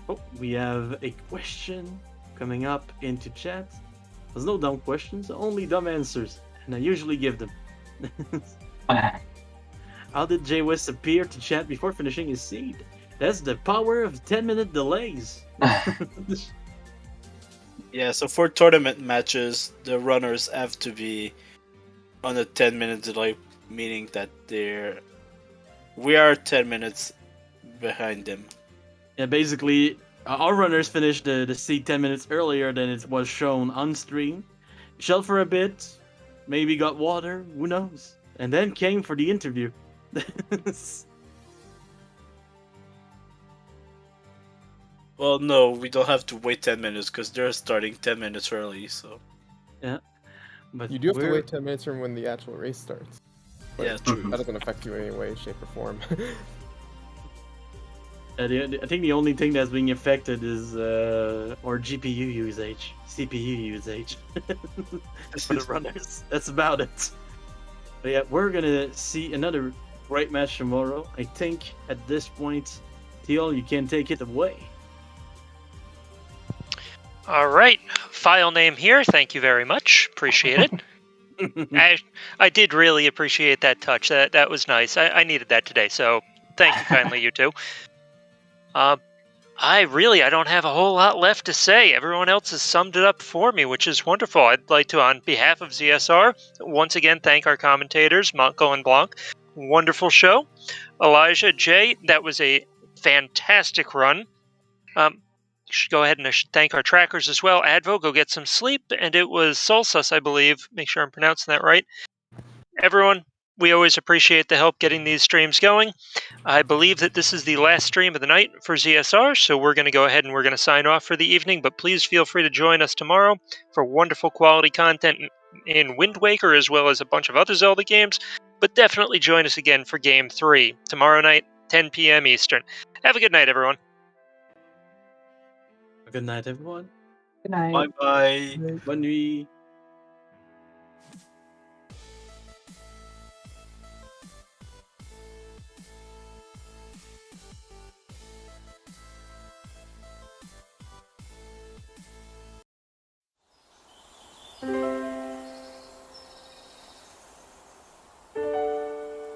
Oh, we have a question coming up into chat. There's no dumb questions, only dumb answers, and I usually give them. How did jwiste appear to chat before finishing his seed? That's the power of 10-minute delays. Yeah, so for tournament matches, the runners have to be on a 10-minute delay, meaning that we are 10 minutes behind them. Yeah, basically, our runners finished the seed 10 minutes earlier than it was shown on stream. Shelled for a bit, maybe got water, who knows? And then came for the interview. Well, no, we don't have to wait 10 minutes because they're starting 10 minutes early, so... Yeah. But You do have to wait 10 minutes from when the actual race starts. But Yeah, true. that doesn't affect you in any way, shape, or form. I think the only thing that's being affected is our GPU usage, CPU usage for the runners. That's about it. But yeah, we're gonna see another great match tomorrow. I think at this point, Teal, you can take it away. All right, file name here. Thank you very much. Appreciate it. I did really appreciate that touch. That was nice. I needed that today. So thank you kindly, you two. I don't have a whole lot left to say. Everyone else has summed it up for me, which is wonderful. I'd like to, on behalf of ZSR, once again thank our commentators, Monko and Blanc. Wonderful show. Elijah, Jay, that was a fantastic run. Should go ahead and thank our trackers as well. Advo, go get some sleep. And it was Solsus, I believe. Make sure I'm pronouncing that right. Everyone, we always appreciate the help getting these streams going. I believe that this is the last stream of the night for ZSR, so we're going to go ahead and we're going to sign off for the evening, but please feel free to join us tomorrow for wonderful quality content in Wind Waker as well as a bunch of other Zelda games, but definitely join us again for Game 3, tomorrow night, 10 p.m. Eastern. Have a good night, everyone. Good night, everyone. Good night. Bye bye. Bonne nuit.